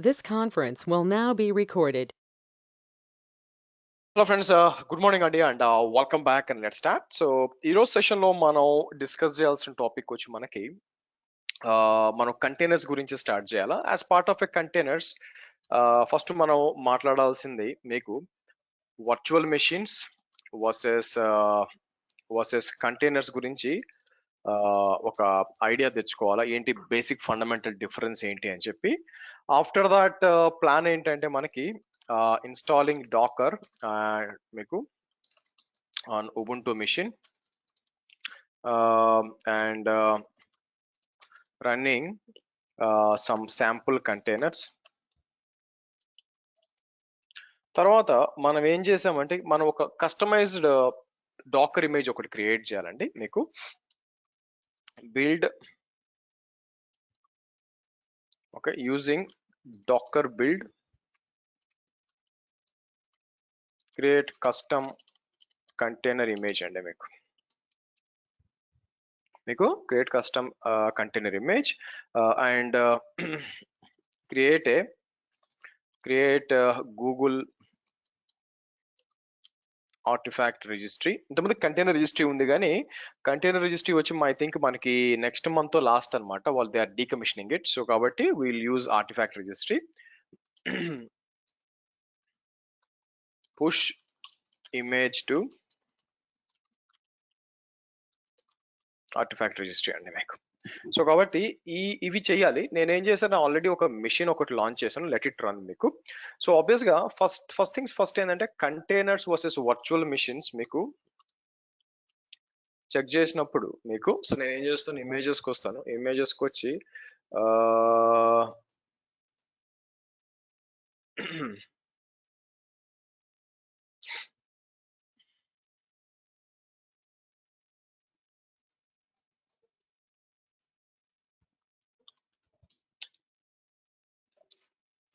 This conference will now be recorded. Hello friends, good morning అండి and welcome back and let start. So ఈరోజు సెషన్లో మనం discuss చేయాల్సిన topic వచ్చి మనకి మనం కంటైనర్స్ గురించి స్టార్ట్ చేయాలా. As part of a containers first మనం మాట్లాడాల్సింది మీకు virtual machines versus versus containers గురించి ఒక ఐడియా తెచ్చుకోవాలా, ఏంటి బేసిక్ ఫండమెంటల్ డిఫరెన్స్ ఏంటి అని చెప్పి. ఆఫ్టర్ దాట్ ప్లాన్ ఏంటంటే మనకి ఇన్స్టాలింగ్ డాకర్ మీకు on Ubuntu machine and running some sample containers. తర్వాత మనం ఏం చేసామంటే మనం ఒక కస్టమైజ్డ్ డాకర్ ఇమేజ్ ఒకటి క్రియేట్ చేయాలండి. మీకు build okay using docker build create custom container image అండి. మీకు create custom container image and create Google artifact registry. ఇంతకుముందు కంటైనర్ రిజిస్ట్రీ ఉంది, కానీ కంటైనర్ రిజిస్ట్రీ వచ్చి ఐ థింక్ మనకి నెక్స్ట్ మంత్ లాస్ట్ అనమాట. వాళ్ళు they are decommissioning it. So కాబట్టి will use artifact registry. Push image to artifact registry అండి మీకు. సో కాబట్టి ఇవి చేయాలి. నేనేం చేశాను, ఆల్రెడీ ఒక మెషిన్ ఒకటి లాంచ్ చేశాను, లెట్ ఇట్ రన్ మీకు. సో ఆబ్వియస్ గా ఫస్ట్ థింగ్స్ ఫస్ట్ ఏంటంటే కంటైనర్స్ వర్సెస్ వర్చువల్ మెషిన్స్ మీకు చెక్ చేసినప్పుడు మీకు. సో నేను ఏం చేస్తాను, ఇమేజెస్కి వస్తాను. ఇమేజెస్కి వచ్చి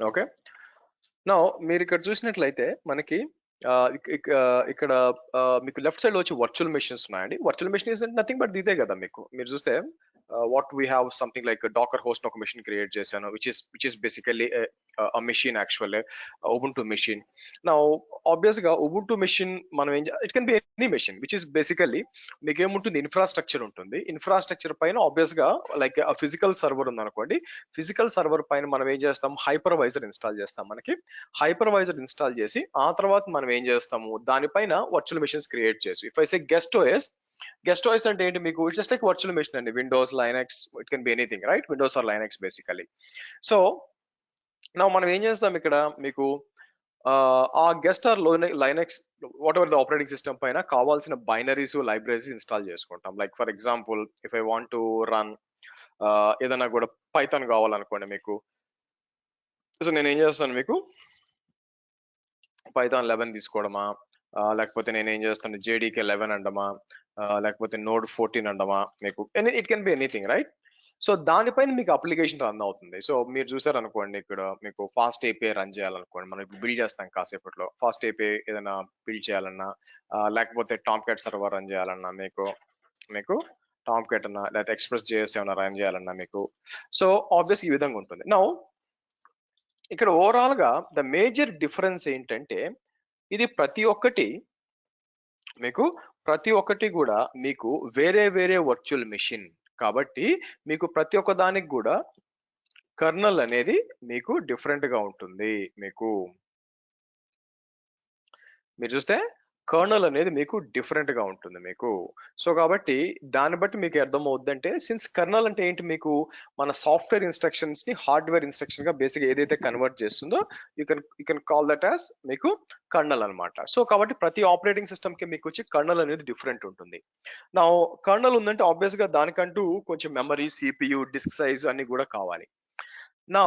ఓకే నా మీరు ఇక్కడ చూసినట్లయితే మనకి ఇక్కడ మీకు లెఫ్ట్ సైడ్ వచ్చి వర్చువల్ మెషిన్స్ ఉన్నాయండి. Virtual machine is nothing but ఇదే కదా. మీకు మీరు చూస్తే what we have something like docker host ఒక మెషిన్ క్రియేట్ చేశాను, which is basically machine, actually Ubuntu machine. నా ఆబ్వియస్ గా ఉబుంటు మెషిన్ మనం it can be any machine which is basically మీకు ఏముంటుంది, ఇన్ఫ్రాస్ట్రక్చర్ ఉంటుంది. ఇన్ఫ్రాస్ట్రక్చర్ పైన ఆబ్వియస్ గా లైక్ ఫిజికల్ సర్వర్ ఉంది అనుకోండి. ఫిజికల్ సర్వర్ పైన మనం ఏం చేస్తాం, హైపర్వైజర్ ఇన్స్టాల్ చేస్తాం. మనకి హైపర్వైజర్ ఇన్స్టాల్ చేసి ఆ తర్వాత మనం ఏం చేస్తాము, దానిపైన వర్చువల్ మెషిన్స్ క్రియేట్ చేసి. If I say guest OS అంటే ఏంటి, మీకు it's just like virtual machine అండి. Windows, Linux, it can be anything, right? Windows or Linux basically. So నా మనం ఏం చేస్తాం ఇక్కడ మీకు ఆ guest or Linux whatever the operating system పైన కావాల్సిన బైనరీస్, లైబ్రరీస్ ఇన్స్టాల్ చేసుకుంటాం. Like for example if I want to run ఏదైనా కూడా పైథాన్ కావాలనుకోండి మీకు. సో నేను ఏం చేస్తాను, మీకు పైథాన్ 11 తీసుకోవడమా, లేకపోతే నేను ఏం చేస్తాను JDK 11 అండమా, లేకపోతే నోడ్ 14 అండమా, మీకు it can be anything, right? So దానిపైన మీకు అప్లికేషన్ రన్ అవుతుంది. సో మీరు చూసారు అనుకోండి, ఇక్కడ మీకు ఫాస్ట్ ఏపీఐ రన్ చేయాలనుకోండి, మనం ఇప్పుడు బిల్డ్ చేస్తాం కాసేపట్లో. ఫాస్ట్ ఏపీఐ ఏదైనా బిల్డ్ చేయాలన్నా, లేకపోతే టామ్ క్యాట్ సర్వర్ రన్ చేయాలన్నా, మీకు టామ్ క్యాట్ అన్నా, లేకపోతే ఎక్స్ప్రెస్ JS ఏమైనా రన్ చేయాలన్నా మీకు. సో ఆబ్వియస్ ఈ విధంగా ఉంటుంది. నౌ ఇక్కడ ఓవరాల్ గా ద మేజర్ డిఫరెన్స్ ఏంటంటే, ఇది ప్రతి ఒక్కటి కూడా మీకు వేరే వేరే వర్చువల్ మెషిన్ కాబట్టి మీకు ప్రతి ఒక్క దానికి కూడా కర్నల్ అనేది మీకు డిఫరెంట్ గా ఉంటుంది. మీరు చూస్తే కర్నల్ అనేది మీకు డిఫరెంట్ గా ఉంటుంది మీకు. సో కాబట్టి దాన్ని బట్టి మీకు అర్థం అవుద్దంటే, సిన్స్ కర్నల్ అంటే ఏంటి, మీకు మన సాఫ్ట్వేర్ ఇన్స్ట్రక్షన్స్ ని హార్డ్వేర్ ఇన్స్ట్రక్షన్ గా బేసిక్ ఏదైతే కన్వర్ట్ చేస్తుందో you can call that as మీకు కర్నల్ అనమాట. సో కాబట్టి ప్రతి ఆపరేటింగ్ సిస్టమ్ కి మీకు వచ్చి కర్నల్ అనేది డిఫరెంట్ ఉంటుంది. నా కర్నల్ ఉందంటే ఆబ్వియస్ గా దానికంటూ కొంచెం మెమరీ, CPU, డిస్క్ సైజ్ అన్ని కూడా కావాలి. నా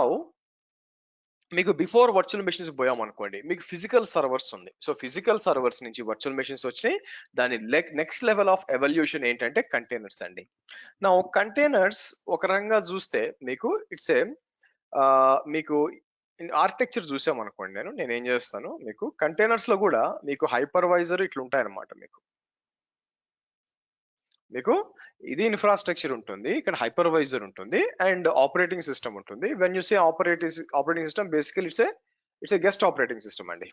మీకు బిఫోర్ వర్చువల్ మెషిన్స్ పోయాం అనుకోండి, మీకు ఫిజికల్ సర్వర్స్ ఉంది. సో ఫిజికల్ సర్వర్స్ నుంచి వర్చువల్ మెషిన్స్ వచ్చినాయి. దాని నెక్స్ట్ లెవెల్ ఆఫ్ ఎవల్యూషన్ ఏంటంటే కంటైనర్స్ అండి. నా కంటైనర్స్ ఒక రకంగా చూస్తే మీకు ఇట్స్ ఏ మీకు ఆర్కిటెక్చర్ చూసాం అనుకోండి. నేను ఏం చేస్తాను, మీకు కంటైనర్స్ లో కూడా మీకు హైపర్వైజర్ ఇట్లా ఉంటాయన్నమాట. మీకు మీకు ఇది ఇన్ఫ్రాస్ట్రక్చర్ ఉంటుంది, ఇక్కడ హైపర్వైజర్ ఉంటుంది అండ్ ఆపరేటింగ్ సిస్టమ్ ఉంటుంది. When you say operating system basically it's a guest operating system అండి.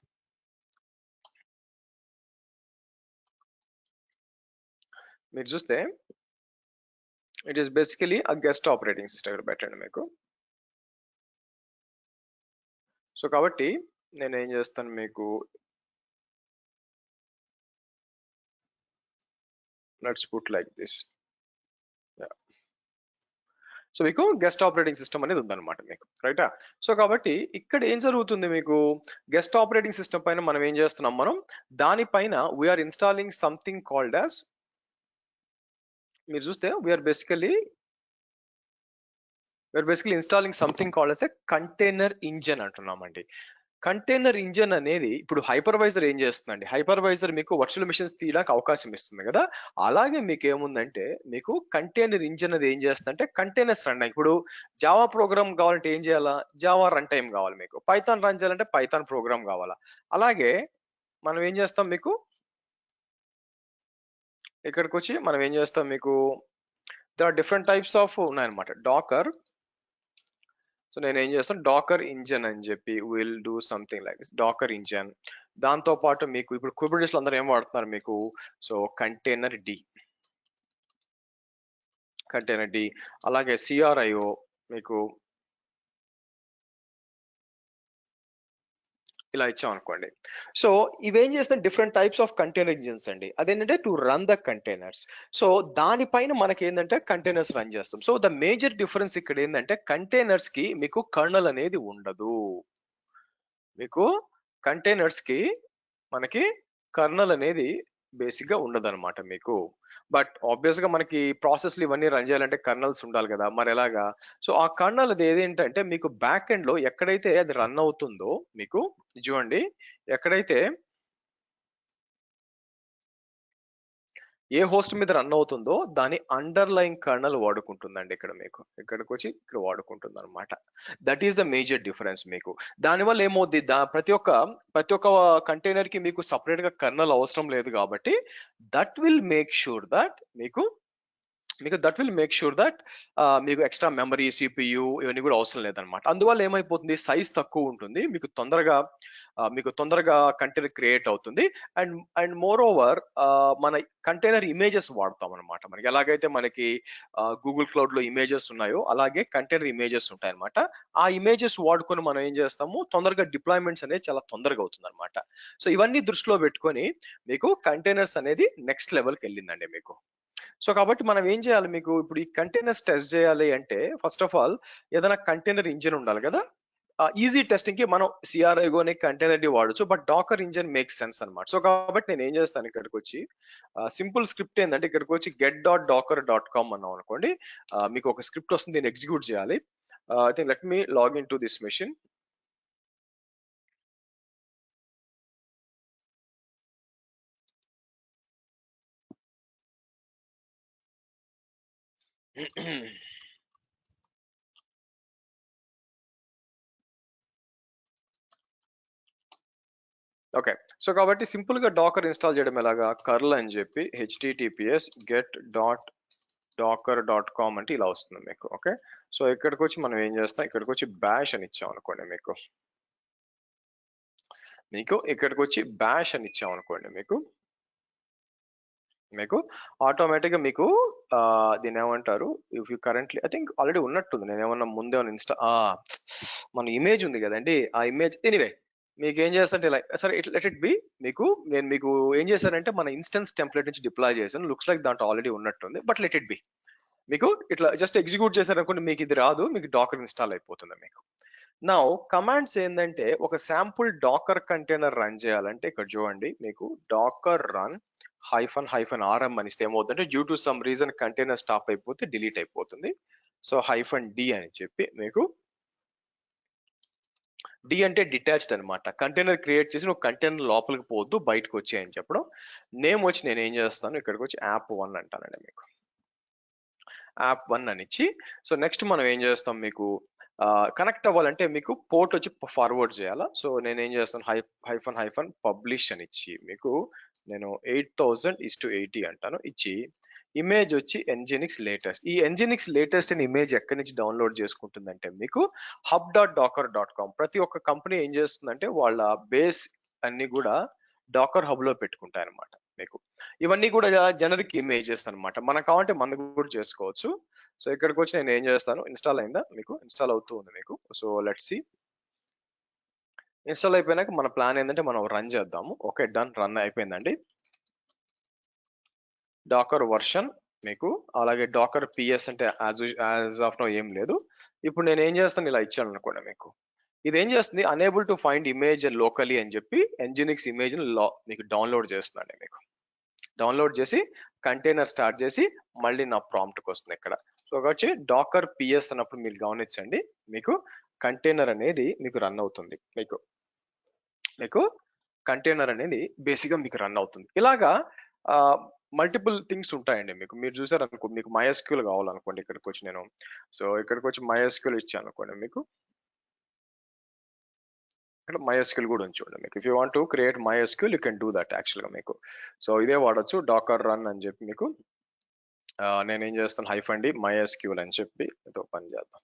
మీరు చూస్తే ఇట్ ఈస్ బేసికలీ ఆ గెస్ట్ ఆపరేటింగ్ సిస్టమ్ ఇక్కడ పెట్టండి మీకు. సో కాబట్టి నేను ఏం చేస్తాను మీకు, let's put like this. So మీకు గెస్ట్ ఆపరేటింగ్ సిస్టమ్ అనేది ఉందన్నమాట మీకు, రైటా. సో కాబట్టి ఇక్కడ ఏం జరుగుతుంది మీకు, గెస్ట్ ఆపరేటింగ్ సిస్టమ్ పైన మనం ఏం చేస్తున్నాం, మనం దానిపైన we are installing something called as, మీరు చూస్తే we are basically installing something called as a container engine అంటున్నామండి. కంటైనర్ ఇంజన్ అనేది ఇప్పుడు హైపర్వైజర్ ఏం చేస్తుందండి, హైపర్వైజర్ మీకు వర్చువల్ మిషన్స్ తీయడానికి అవకాశం ఇస్తుంది కదా, అలాగే మీకు ఏముందంటే మీకు కంటైనర్ ఇంజన్ అనేది ఏం చేస్తుందంటే కంటైనర్స్ రన్ అయ్యి, ఇప్పుడు జావా ప్రోగ్రామ్ కావాలంటే ఏం చేయాలా, జావా రన్ టైం కావాలి, మీకు పైథాన్ రన్ చేయాలంటే పైథాన్ ప్రోగ్రామ్ కావాలా. అలాగే మనం ఏం చేస్తాం మీకు, ఇక్కడికి వచ్చి మనం ఏం చేస్తాం మీకు, there are different types of ఉన్నాయన్నమాట డాకర్. సో నేను ఏం చేస్తాను, డాకర్ ఇంజన్ అని చెప్పి will do something like this, docker engine. దాంతో పాటు మీకు ఇప్పుడు కుబర్నెటిస్ లో అందరూ ఏం వాడుతున్నారు మీకు, సో కంటైనర్ డి, అలాగే సిఆర్ఐఓ మీకు ఇలా ఇచ్చాం అనుకోండి. సో ఇవేం చేస్తాం, different types of container engines అండి. అదేంటంటే to run the containers. So దానిపైన మనకి ఏంటంటే కంటైనర్స్ రన్ చేస్తాం. సో ద మేజర్ డిఫరెన్స్ ఇక్కడ ఏంటంటే కంటైనర్స్ కి మీకు కర్నల్ అనేది ఉండదు. మీకు కంటైనర్స్ కి మనకి కర్నల్ అనేది బేసిక్ గా ఉండదు అనమాట మీకు. బట్ ఆబ్వియస్ గా మనకి ప్రాసెస్లు ఇవన్నీ రన్ చేయాలంటే కర్నల్స్ ఉండాలి కదా, మరి ఎలాగా. సో ఆ కర్నల్ అది ఏదేంటంటే మీకు బ్యాక్ ఎండ్ లో ఎక్కడైతే అది రన్ అవుతుందో మీకు చూడండి, ఎక్కడైతే ఏ హోస్ట్ మీద రన్ అవుతుందో దాని అండర్లైన్ కర్నల్ వాడుకుంటుందండి ఇక్కడ మీకు, ఇక్కడికి వచ్చి ఇక్కడ వాడుకుంటుంది అనమాట. That is the major difference మీకు. దానివల్ల ఏమవుద్ది, ప్రతి ఒక్క కంటైనర్ కి మీకు సపరేట్ గా కర్నల్ అవసరం లేదు కాబట్టి that will make sure that మీకు మీకు ఎక్స్ట్రా మెమరీ, సిపియు ఇవన్నీ కూడా అవసరం లేదనమాట. అందువల్ల ఏమైపోతుంది, సైజ్ తక్కువ ఉంటుంది, మీకు తొందరగా కంటైనర్ క్రియేట్ అవుతుంది. అండ్ మోర్ ఓవర్ మన కంటైనర్ ఇమేజెస్ వాడతాం అనమాట. మనకి ఎలాగైతే మనకి గూగుల్ క్లౌడ్ లో ఇమేజెస్ ఉన్నాయో అలాగే కంటైనర్ ఇమేజెస్ ఉంటాయి అనమాట. ఆ ఇమేజెస్ వాడుకొని మనం ఏం చేస్తాము, తొందరగా డిప్లాయ్మెంట్స్ అనేది చాలా తొందరగా అవుతుంది అనమాట. సో ఇవన్నీ దృష్టిలో పెట్టుకొని మీకు కంటైనర్స్ అనేది నెక్స్ట్ లెవెల్కి వెళ్ళిందండి మీకు. సో కాబట్టి మనం ఏం చేయాలి, మీకు ఇప్పుడు ఈ కంటైనర్స్ టెస్ట్ చేయాలి అంటే ఫస్ట్ ఆఫ్ ఆల్ ఏదైనా కంటైనర్ ఇంజిన్ ఉండాలి కదా. ఈజీ టెస్టింగ్ కి మనం సిఆర్ఐగోని కంటైనర్ డి వాడచ్చు, but docker engine make sense అనమాట. సో కాబట్టి నేను ఏం చేస్తాను, ఇక్కడికి వచ్చి సింపుల్ స్క్రిప్ట్ ఏంటంటే ఇక్కడికి వచ్చి get.docker.com అన్నాం అనుకోండి, మీకు ఒక స్క్రిప్ట్ వస్తుంది, దీన్ని ఎగ్జిక్యూట్ చేయాలి. I think let me log in to this machine. Okay. So కాబట్టి సింపుల్ గా డాకర్ ఇన్స్టాల్ చేయడం ఎలాగా, కర్ల్ అని చెప్పి https get.docker.com అంటే ఇలా వస్తుంది మీకు. ఓకే. సో ఇక్కడికి వచ్చి మనం ఏం చేస్తాం, ఇక్కడికి వచ్చి బ్యాష్ అని ఇచ్చాం అనుకోండి మీకు ఇక్కడికి వచ్చి బ్యాష్ అని ఇచ్చాం అనుకోండి మీకు ఆటోమేటిక్ గా మీకు దీని ఏమంటారు, if you currently I think already ఉన్నట్టుంది, నేను ఏమన్నా ముందే మన ఇమేజ్ ఉంది కదండి, ఆ ఇమేజ్ ఎనీవే మీకు ఏం చేస్తానంటే ఇలా సరే లెట్ ఇట్ బి. నేను మీకు ఏం చేశానంటే మన ఇన్స్టెన్స్ టెంప్లెట్ నుంచి డిప్లాయ్ చేశాను, లుక్స్ లైక్ దాంట్లో ఆల్రెడీ ఉన్నట్టుంది, బట్ లెట్ ఇట్ బి. మీకు ఇట్లా జస్ట్ ఎగ్జిక్యూట్ చేశారనుకోండి, మీకు ఇది రాదు, మీకు డాకర్ ఇన్స్టాల్ అయిపోతుంది మీకు. నౌ కమాండ్స్ ఏంటంటే ఒక శాంపుల్ డాకర్ కంటైనర్ రన్ చేయాలంటే ఇక్కడ చూడండి, మీకు డాకర్ రన్ -rm అని ఇస్తే ఏమవుతుందంటే due to some reason container stop అయిపోతే డిలీట్ అయిపోతుంది. సో -d అని చెప్పి మీకు, డి అంటే డిటాచ్డ్ అనమాట, కంటైనర్ క్రియేట్ చేసి నువ్వు కంటైనర్ లోపలికి పోవద్దు, బయటకు వచ్చి అని చెప్పడం. నేమ్ వచ్చి నేను ఏం చేస్తాను, ఇక్కడికి వచ్చి app1 అంటానండి మీకు, app1 అని ఇచ్చి. సో నెక్స్ట్ మనం ఏం చేస్తాం, మీకు కనెక్ట్ అవ్వాలంటే మీకు పోర్ట్ వచ్చి ఫార్వర్డ్ చేయాలా. సో నేను ఏం చేస్తాను, -పబ్లిష్ అని ఇచ్చి మీకు నేను 8000:80 అంటాను, ఇచ్చి ఇమేజ్ వచ్చి nginx లేటెస్ట్. ఈ nginx లేటెస్ట్ అనే ఇమేజ్ ఎక్కడి నుంచి డౌన్లోడ్ చేసుకుంటుందంటే మీకు hub.docker.com. ప్రతి ఒక్క కంపెనీ ఏం చేస్తుందంటే వాళ్ళ బేస్ అన్ని కూడా డాకర్ హబ్ లో పెట్టుకుంటాయి అనమాట. మీకు ఇవన్నీ కూడా జనరిక్ ఇమేజెస్ అనమాట. మనకు కావాలంటే మనం కూడా చేసుకోవచ్చు. సో ఇక్కడికి వచ్చి నేను ఏం చేస్తాను, ఇన్స్టాల్ అయిందా, మీకు ఇన్స్టాల్ అవుతూ ఉంది మీకు. So let's see. ఇన్స్టాల్ అయిపోయినాక మన ప్లాన్ ఏంటంటే మనం రన్ చేద్దాము. ఓకే, డన్, రన్ అయిపోయిందండి. డాకర్ వర్షన్ మీకు, అలాగే డాకర్ పిఎస్ అంటే యాజ్ ఆఫ్ నో ఏం లేదు. ఇప్పుడు నేను ఏం చేస్తాను, ఇలా ఇచ్చాను అనుకోండి మీకు. ఇది ఏం చేస్తుంది, unable to find image locally అని చెప్పి nginx ఇమేజ్ మీకు డౌన్లోడ్ చేస్తుందండి. మీకు డౌన్లోడ్ చేసి కంటైనర్ స్టార్ట్ చేసి మళ్ళీ నా ప్రాంప్ట్కి వస్తుంది ఇక్కడ. సో వచ్చి డాకర్ పిఎస్ అన్నప్పుడు మీరు గమనించండి, మీకు కంటైనర్ అనేది మీకు రన్ అవుతుంది. మీకు కంటైనర్ అనేది బేసిక్గా మీకు రన్ అవుతుంది. ఇలాగా మల్టిపుల్ థింగ్స్ ఉంటాయండి మీకు. మీరు చూసారు అనుకో, మీకు MySQL కావాలనుకోండి, ఇక్కడికి వచ్చి నేను, సో ఇక్కడికి వచ్చి MySQL ఇచ్చాను అనుకోండి మీకు. ఇక్కడ MySQL కూడా ఉంచండి మీకు. If you want to create MySQL you can do that యాక్చువల్గా మీకు. సో ఇదే వాడచ్చు, డాకర్ రన్ అని చెప్పి మీకు. నేనేం చేస్తాను, -d MySQL అని చెప్పి ఇది ఓపెన్ చేద్దాం.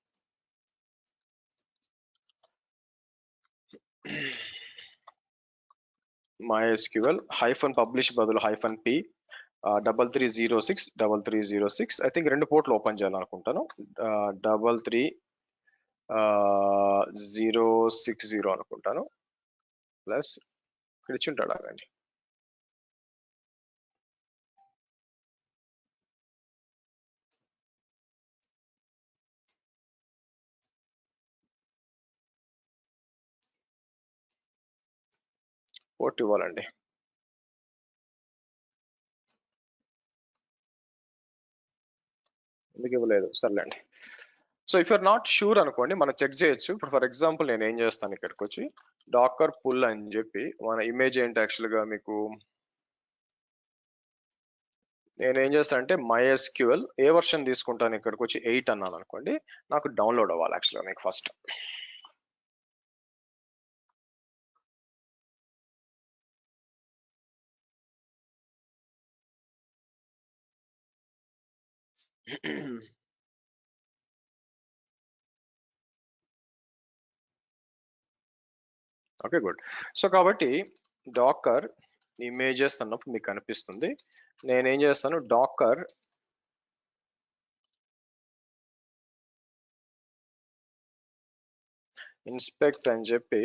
MySQL -publish బదులు -p 3306 ఐ థింక్ 2 పోర్ట్లు ఓపెన్ చేయాలనుకుంటాను. 33060 అనుకుంటాను, ప్లస్ ఇక్కడ ఇచ్చి ఉంటాడు అదండి. పోర్ట్ ఇవ్వాలండి. ఎందుకు ఇవ్వలేదు, సర్లేండి. So if you're not sure అనుకోండి, మనం చెక్ చేయొచ్చు. ఇప్పుడు ఫర్ ఎగ్జాంపుల్ నేను ఏం చేస్తాను, ఇక్కడికి వచ్చి డాకర్ పుల్ అని చెప్పి మన ఇమేజ్ ఏంటి యాక్చువల్గా మీకు, నేను ఏం చేస్తాను అంటే MySQL ఏ వర్షన్ తీసుకుంటాను, ఇక్కడికి వచ్చి 8 అన్నాను అనుకోండి, నాకు డౌన్లోడ్ అవ్వాలి యాక్చువల్గా మీకు ఫస్ట్. Okay, good. సో కాబట్టి డాకర్ ఇమేజెస్ అన్నప్పుడు మీకు కనిపిస్తుంది. నేనేం చేస్తాను, డాకర్ ఇన్స్పెక్ట్ అని చెప్పి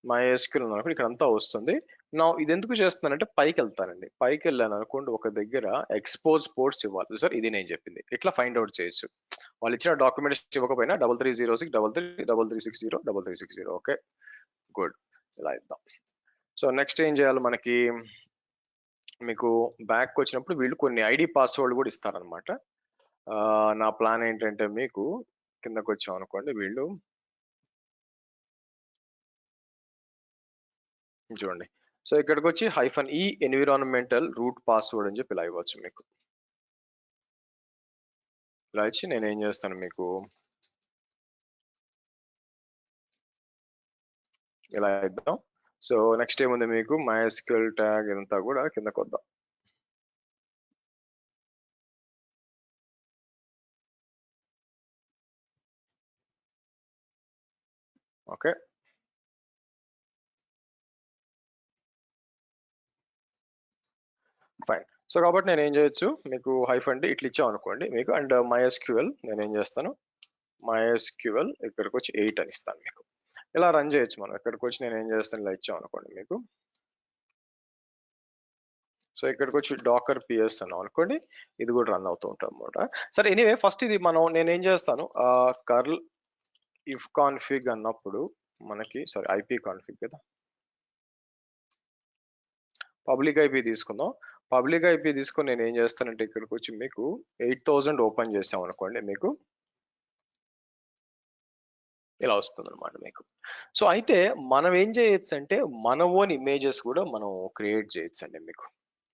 MySQL అన్నప్పుడు ఇక్కడ అంతా వస్తుంది. నా ఇది ఎందుకు చేస్తున్నానంటే పైకి వెళ్తానండి. పైకి వెళ్ళాను అనుకోండి, ఒక దగ్గర ఎక్స్పోజ్ పోర్ట్స్ ఇవ్వాలి సార్, ఇది నేను చెప్పింది. ఇట్లా ఫైండ్ అవుట్ చేయొచ్చు. వాళ్ళు ఇచ్చిన డాక్యుమెంట్స్ ఇవ్వకపోయినా 3306 ఓకే, గుడ్. ఇలా ఇద్దాం. సో నెక్స్ట్ ఏం చేయాలి మనకి, మీకు బ్యాక్ వచ్చినప్పుడు వీళ్ళు కొన్ని ఐడి పాస్వర్డ్ కూడా ఇస్తారనమాట. నా ప్లాన్ ఏంటంటే మీకు కిందకు వచ్చాం అనుకోండి, వీళ్ళు చూడండి. సో ఇక్కడికి వచ్చి -e ఎన్విరాన్మెంటల్ రూట్ పాస్వర్డ్ అని చెప్పి ఇలా ఇవ్వచ్చు మీకు. ఇలా ఇచ్చి నేను ఏం చేస్తాను మీకు, ఇలా ఇద్దాం. సో నెక్స్ట్ ఏముంది మీకు, MySQL ట్యాగ్ ఇదంతా కూడా కిందకు వద్దాం. Okay, fine. సో కాబట్టి నేను ఏం చేయొచ్చు మీకు, -d ఇట్లా ఇచ్చాం అనుకోండి మీకు, అండ్ MySQL నేను ఏం చేస్తాను, MySQL ఇక్కడికి వచ్చి 8 అని ఇస్తాను మీకు. ఇలా రన్ చేయొచ్చు మనం. ఇక్కడికి వచ్చి నేను ఏం చేస్తాను, ఇలా ఇచ్చాం అనుకోండి మీకు. సో ఇక్కడికి వచ్చి డాకర్ పిఎస్ అన్నాం అనుకోండి, ఇది కూడా రన్ అవుతూ ఉంటాం అనమాట. సరే, ఎనీవే ఫస్ట్ ఇది నేనేం చేస్తాను, కర్ల్ ఇఫ్ కాన్ఫిగ్ అన్నప్పుడు మనకి, సారీ ఐపీ కాన్ఫిగ్ కదా, పబ్లిక్ ఐపీ తీసుకుందాం. పబ్లిక్ ఐపీ తీసుకొని నేను ఏం చేస్తానంటే ఇక్కడికి వచ్చి మీకు 8000 ఓపెన్ చేసాం అనుకోండి, మీకు ఇలా వస్తుంది అనమాట మీకు. సో అయితే మనం ఏం చేయొచ్చు అంటే మన ఓన్ ఇమేజెస్ కూడా మనం క్రియేట్ చేయొచ్చు అండి మీకు.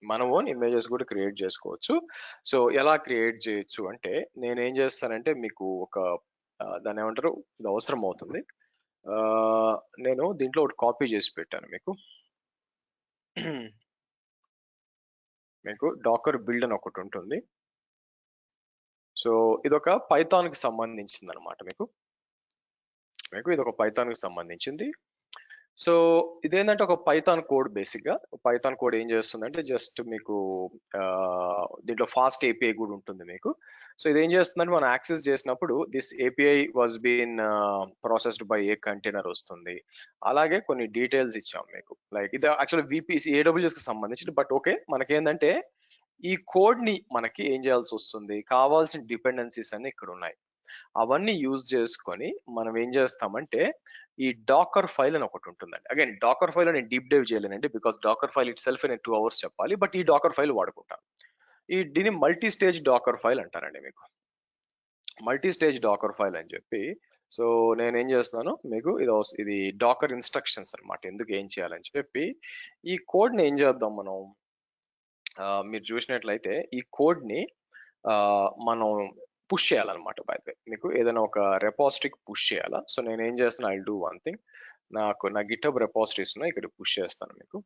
మన ఓన్ ఇమేజెస్ కూడా క్రియేట్ చేసుకోవచ్చు. సో ఎలా క్రియేట్ చేయొచ్చు అంటే, నేనేం చేస్తానంటే మీకు ఒక దాన్ని ఏమంటారు, ఇది అవసరం అవుతుంది. నేను దీంట్లో ఒకటి కాపీ చేసి పెట్టాను మీకు. మీకు డాకర్ బిల్డ్ అని ఒకటి ఉంటుంది. సో ఇదొక పైథాన్ కి సంబంధించింది అనమాట. మీకు ఇది ఒక పైథాన్ కి సంబంధించింది. సో ఇదేంటంటే ఒక పైథాన్ కోడ్. బేసిక్ గా పైథాన్ కోడ్ ఏం చేస్తుందంటే జస్ట్ మీకు దీంట్లో ఫాస్ట్ ఏపీఐ కూడా ఉంటుంది మీకు. సో ఇది ఏం చేస్తుందంటే మనం యాక్సెస్ చేసినప్పుడు this API was been processed by a container వస్తుంది. అలాగే కొన్ని డీటెయిల్స్ ఇచ్చాం మీకు. లైక్ ఇది యాక్చువల్ విపిసి ఏడబ్ల్యూఎస్ కి సంబంధించి. బట్ ఓకే, మనకేంటంటే ఈ కోడ్ ని మనకి ఏం చేయాల్సి వస్తుంది, కావాల్సిన డిపెండెన్సీస్ అన్ని ఇక్కడ ఉన్నాయి. అవన్నీ యూజ్ చేసుకొని మనం ఏం చేస్తామంటే ఈ డాకర్ ఫైల్ అని ఒకటి ఉంటుందండి. అగైన్ డాకర్ ఫైల్ నేను డీప్ డైవ్ చేయలేనండి, because Docker file itself నేను 2 hours చెప్పాలి. బట్ ఈ డాకర్ ఫైల్ వాడుకుంటాను. దీని మల్టీ స్టేజ్ డాకర్ ఫైల్ అంటారండి మీకు. మల్టీ స్టేజ్ డాకర్ ఫైల్ అని చెప్పి. సో నేనేం చేస్తున్నాను మీకు, ఇది డాకర్ ఇన్స్ట్రక్షన్స్ అన్నమాట, ఎందుకు ఏం చేయాలని చెప్పి. ఈ కోడ్ ని ఏం చేద్దాం మనం, మీరు చూసినట్లయితే ఈ కోడ్ ని మనం పుష్ చేయాలన్నమాట. బై ద వే మీకు ఏదైనా ఒక రెపాజిటరీకి పుష్ చేయాలా. సో నేను ఏం చేస్తున్నా, ఐ డూ వన్ థింగ్. నా గిటబ్ రెపాజిటరీస్ ఉన్నాయి, ఇక్కడ పుష్ చేస్తాను మీకు.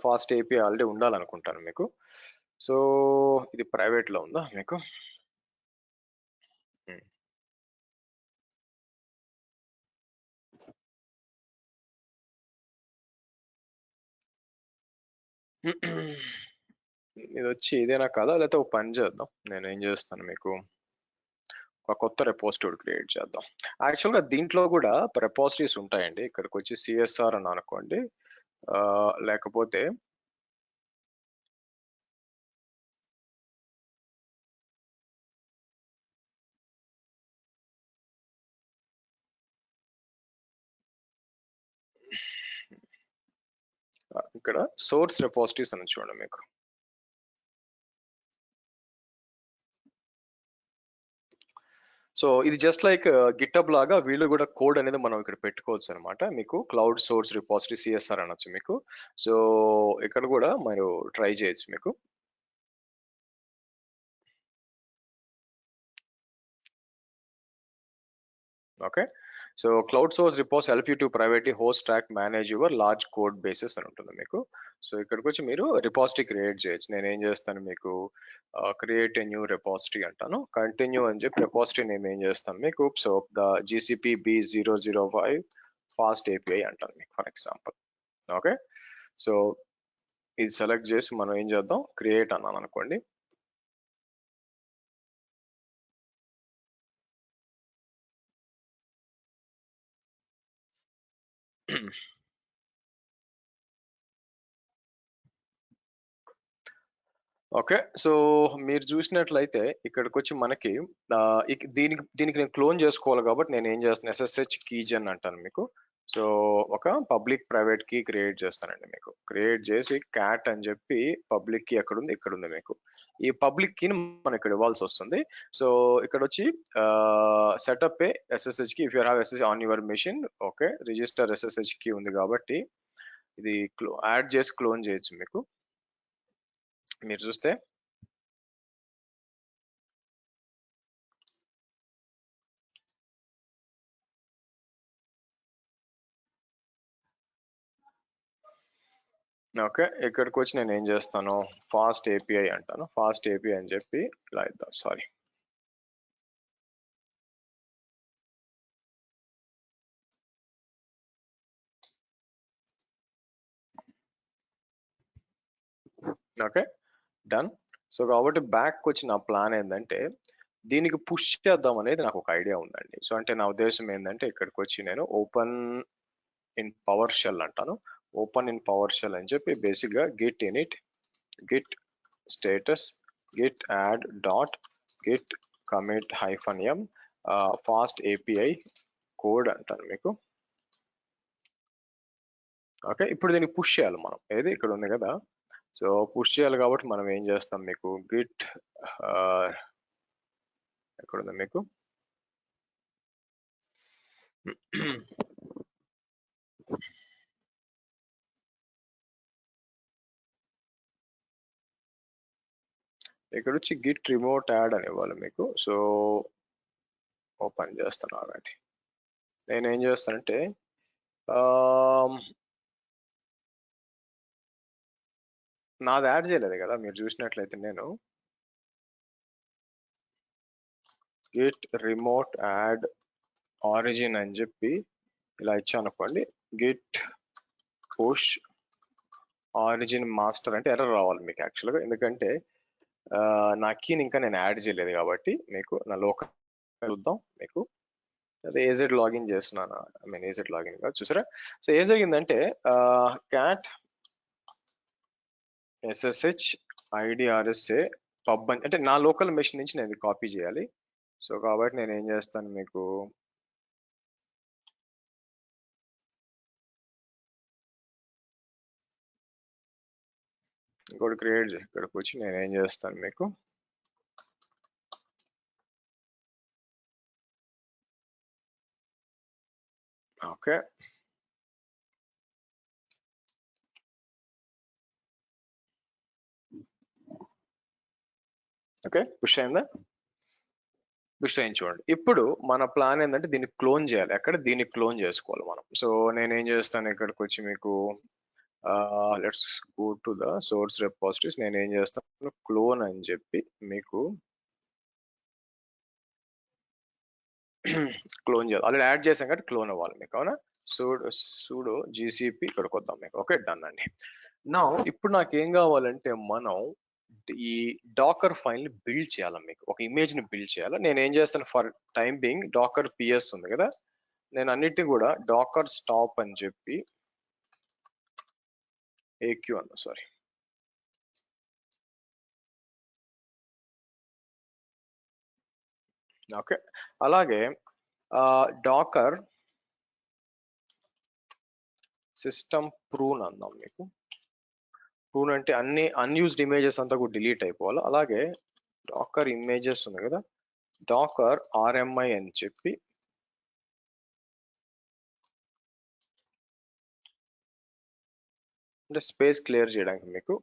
ఫాస్ట్ ఏపీ ఆల్రెడీ ఉండాలనుకుంటాను మీకు. సో ఇది ప్రైవేట్ లో ఉందా మీకు. ఇది వచ్చి ఇదేనా కాదా, లేకపోతే ఒక పని చేద్దాం. నేను ఏం చేస్తాను మీకు, ఒక కొత్త రెపోజిటరీ క్రియేట్ చేద్దాం. యాక్చువల్గా దీంట్లో కూడా రెపోజిటరీస్ ఉంటాయండి. ఇక్కడికి వచ్చి సిఎస్ఆర్ అని అనుకోండి, లేకపోతే ఇక్కడ సోర్స్ రెపోజిటరీస్ అని చూడండి మీకు. సో ఇది జస్ట్ లైక్ గిటబ్ లాగా వీళ్ళు కూడా కోడ్ అనేది మనం ఇక్కడ పెట్టుకోవచ్చు అనమాట. మీకు క్లౌడ్ సోర్స్ రిపోజిటరీ సిఎస్ఆర్ అనొచ్చు మీకు. సో ఇక్కడ కూడా మీరు ట్రై చేయొచ్చు మీకు. Okay, so cloud source repose help you to privately host, track, manage your large code bases అని ఉంటుంది మీకు. సో ఇక్కడికి వచ్చి మీరు రిపోజిటరీ క్రియేట్ చేయొచ్చు. నేను ఏం చేస్తాను మీకు, క్రియేట్ ఏ న్యూ రిపోజిటరీ అంటాను. కంటిన్యూ అని చెప్పి రిపోజిటరీ నేమ్ ఏం చేస్తాను మీకు. So the GCP B005 fast API అంటాను మీకు, ఫర్ ఎగ్జాంపుల్. ఓకే, సో ఇది సెలెక్ట్ చేసి మనం ఏం చేద్దాం, క్రియేట్ అన్నాను అనుకోండి. ఓకే, సో మీరు చూసినట్లయితే ఇక్కడికి వచ్చి మనకి దీనికి నేను క్లోన్ చేసుకోవాలి కాబట్టి నేను ఏం చేస్తాను, SSH కీజన్ అంటాను మీకు. సో ఒక పబ్లిక్ ప్రైవేట్ కీ క్రియేట్ చేస్తానండి మీకు. క్రియేట్ చేసి క్యాట్ అని చెప్పి పబ్లిక్ కీ ఎక్కడ ఉంది, ఇక్కడ ఉంది మీకు. ఈ పబ్లిక్ కీని మనం ఇక్కడ ఇవ్వాల్సి వస్తుంది. సో ఇక్కడ వచ్చి setup a SSH key if you have SSH on your machine. Okay, register SSH key ఉంది కాబట్టి ఇది యాడ్ చేసి క్లోన్ చేయొచ్చు మీకు. మీరు చూస్తే ఓకే, ఇక్కడికి వచ్చి నేను ఏం చేస్తాను, ఫాస్ట్ ఏపీఐ అంటాను. ఫాస్ట్ ఏపీఐ అని చెప్పి ఇలా ఇద్దాం. Sorry, okay done. సో కాబట్టి బ్యాక్ వచ్చి నా ప్లాన్ ఏంటంటే దీనికి పుష్ చేద్దాం అనేది నాకు ఒక ఐడియా ఉందండి. సో అంటే నా ఉద్దేశం ఏంటంటే ఇక్కడికి వచ్చి నేను ఓపెన్ ఇన్ పవర్ షెల్ అంటాను. ఓపెన్ ఇన్ పవర్ షెల్ అని చెప్పి బేసిక్ గా Git in it, Git status, Git add dot, Git commit -m fast API code అంటాను మీకు. ఓకే, ఇప్పుడు దీనికి పుష్ చేయాలి మనం. ఏది ఇక్కడ ఉంది కదా, సో పుష్ చేయాలి కాబట్టి మనం ఏం చేస్తాం మీకు, గిట్ ఎక్కడ ఉంది మీకు, ఇక్కడ వచ్చి గిట్ రిమోట్ యాడ్ అని ఇవ్వాలి మీకు. సో ఓపెన్ చేస్తాను ఆగండి. నేనేం చేస్తానంటే నాది యాడ్ చేయలేదు కదా, మీరు చూసినట్లయితే నేను గిట్ రిమోట్ యాడ్ ఆరిజిన్ అని చెప్పి ఇలా ఇచ్చాను అనుకోండి. గిట్ పుష్ ఆరిజిన్ మాస్టర్ అంటే ఎర్రర్ రావాలి మీకు యాక్చువల్గా, ఎందుకంటే నా కీని ఇంకా నేను యాడ్ చేయలేదు కాబట్టి. మీకు నా లోకల్ చూద్దాం. మీకు అదే ఏజెడ్ లాగిన్ చేస్తున్నాను, ఐ మీన్ ఏజెడ్ లాగిన్ కాదు, చూసారా. సో ఏం జరిగిందంటే క్యాట్ SSH IDRSA పబ్ అంటే నా లోకల్ మెషిన్ నుంచి నేను కాపీ చేయాలి. సో కాబట్టి నేను ఏం చేస్తాను, మీకు ఇంకోటి క్రియేట్ చేసి ఇక్కడికి వచ్చి నేను ఏం చేస్తాను, మీకు ఓకే ఓకే పుష్ అయిందా? పుష్ అయింది చూడండి. ఇప్పుడు మన ప్లాన్ ఏంటంటే దీన్ని క్లోన్ చేయాలి. ఎక్కడ దీన్ని క్లోన్ చేసుకోవాలి మనం. సో నేను ఏం చేస్తాను, ఇక్కడికి వచ్చి మీకు let's go to the source repositories. నేను ఏం చేస్తాను, క్లోన్ అని చెప్పి మీకు క్లోన్ చేయాలి. ఆల్రెడీ యాడ్ చేసాం కాబట్టి క్లోన్ అవ్వాలి మీకు, అవునా. సూడో GCP ఇక్కడికి వద్దాం మీకు. ఓకే డన్ అండి. నా ఇప్పుడు నాకు ఏం కావాలంటే మనం ఈ డాకర్ ఫైల్ ని బిల్డ్ చేయాలి, మీకు ఒక ఇమేజ్ ని బిల్డ్ చేయాలి. నేను ఏం చేస్తాను, for time being docker PS ఉంది కదా, నేను అన్నిటి కూడా డాకర్ స్టాప్ అని చెప్పి AQ అన్న, సారీ ఓకే. అలాగే డాకర్ సిస్టమ్ ప్రూన్ అందాం మీకు. ప్రూన్ అంటే అన్ని అన్యూజ్డ్ ఇమేజెస్ అంతా కూడా డిలీట్ అయిపోవాలి. అలాగే డాకర్ ఇమేజెస్ ఉంది కదా, డాకర్ RMI అని చెప్పి అంటే స్పేస్ క్లియర్ చేయడానికి మీకు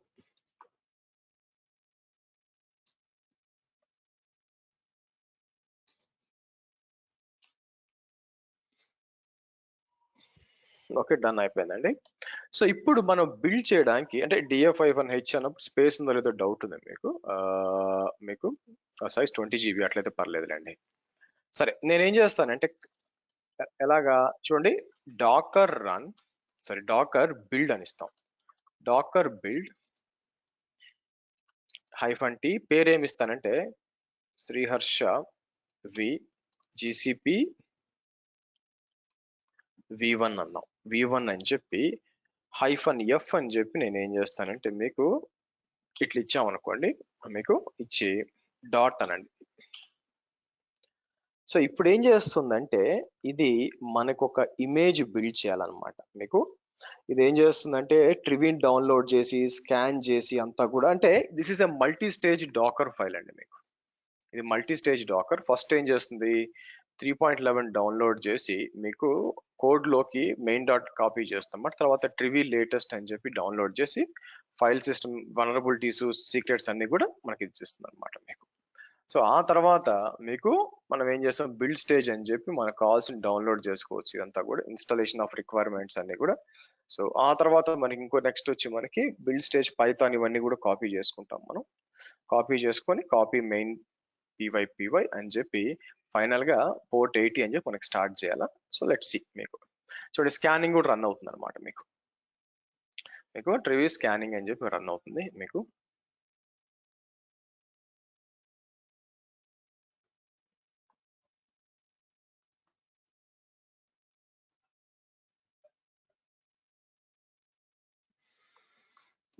ఓకే డన్ అయిపోయిందండి. సో ఇప్పుడు మనం బిల్డ్ చేయడానికి అంటే DF5H అన్నప్పుడు స్పేస్ ఉందో లేదో డౌట్ ఉంది మీకు. మీకు సైజ్ 20 GB అట్లయితే పర్లేదులేండి. సరే నేనేం చేస్తానంటే ఎలాగా చూడండి, docker run sorry docker build అని ఇస్తాం. డాకర్ బిల్డ్ -T పేరు ఏమి ఇస్తానంటే శ్రీహర్ష V GCP V1 అన్నాం. V1 అని చెప్పి -F అని చెప్పి నేను ఏం చేస్తానంటే మీకు ఇట్లా ఇచ్చామనుకోండి, మీకు ఇచ్చి డాట్ అనండి. సో ఇప్పుడు ఏం చేస్తుందంటే ఇది మనకు ఒక ఇమేజ్ బిల్డ్ చేయాలన్నమాట. మీకు ఇది ఏం చేస్తుందంటే ట్రివిన్ డౌన్లోడ్ చేసి స్కాన్ చేసి అంతా కూడా, అంటే this is a multi stage docker file అండి. మీకు ఇది మల్టీ స్టేజ్ డాకర్. ఫస్ట్ ఏం చేస్తుంది, 3.11 డౌన్లోడ్ చేసి మీకు కోడ్ లోకి మెయిన్ డాట్ కాపీ చేస్తాం. తర్వాత ట్రివి లేటెస్ట్ అని చెప్పి డౌన్లోడ్ చేసి ఫైల్ సిస్టమ్ వనరబిలిటీస్ సీక్రెట్స్ అన్ని కూడా మనకి ఇచ్చేస్తుంది అనమాట మీకు. సో ఆ తర్వాత మీకు మనం ఏం చేస్తాం, బిల్డ్ స్టేజ్ అని చెప్పి మనకు కావాల్సిన డౌన్లోడ్ చేసుకోవచ్చు. ఇదంతా కూడా ఇన్స్టాలేషన్ ఆఫ్ రిక్వైర్మెంట్స్ అన్ని కూడా. సో ఆ తర్వాత మనకి ఇంకో నెక్స్ట్ వచ్చి మనకి బిల్డ్ స్టేజ్ పైథాన్ ఇవన్నీ కూడా కాపీ చేసుకుంటాం మనం. కాపీ చేసుకొని కాపీ మెయిన్ py అని చెప్పి ఫైనల్ గా పోర్ట్ 80 అని చెప్పి మనకి స్టార్ట్ చేయాలా. సో లెట్ సి మీకు చూడండి స్కానింగ్ కూడా రన్ అవుతుంది అనమాట. మీకు ట్రివి స్కానింగ్ అని చెప్పి రన్ అవుతుంది మీకు.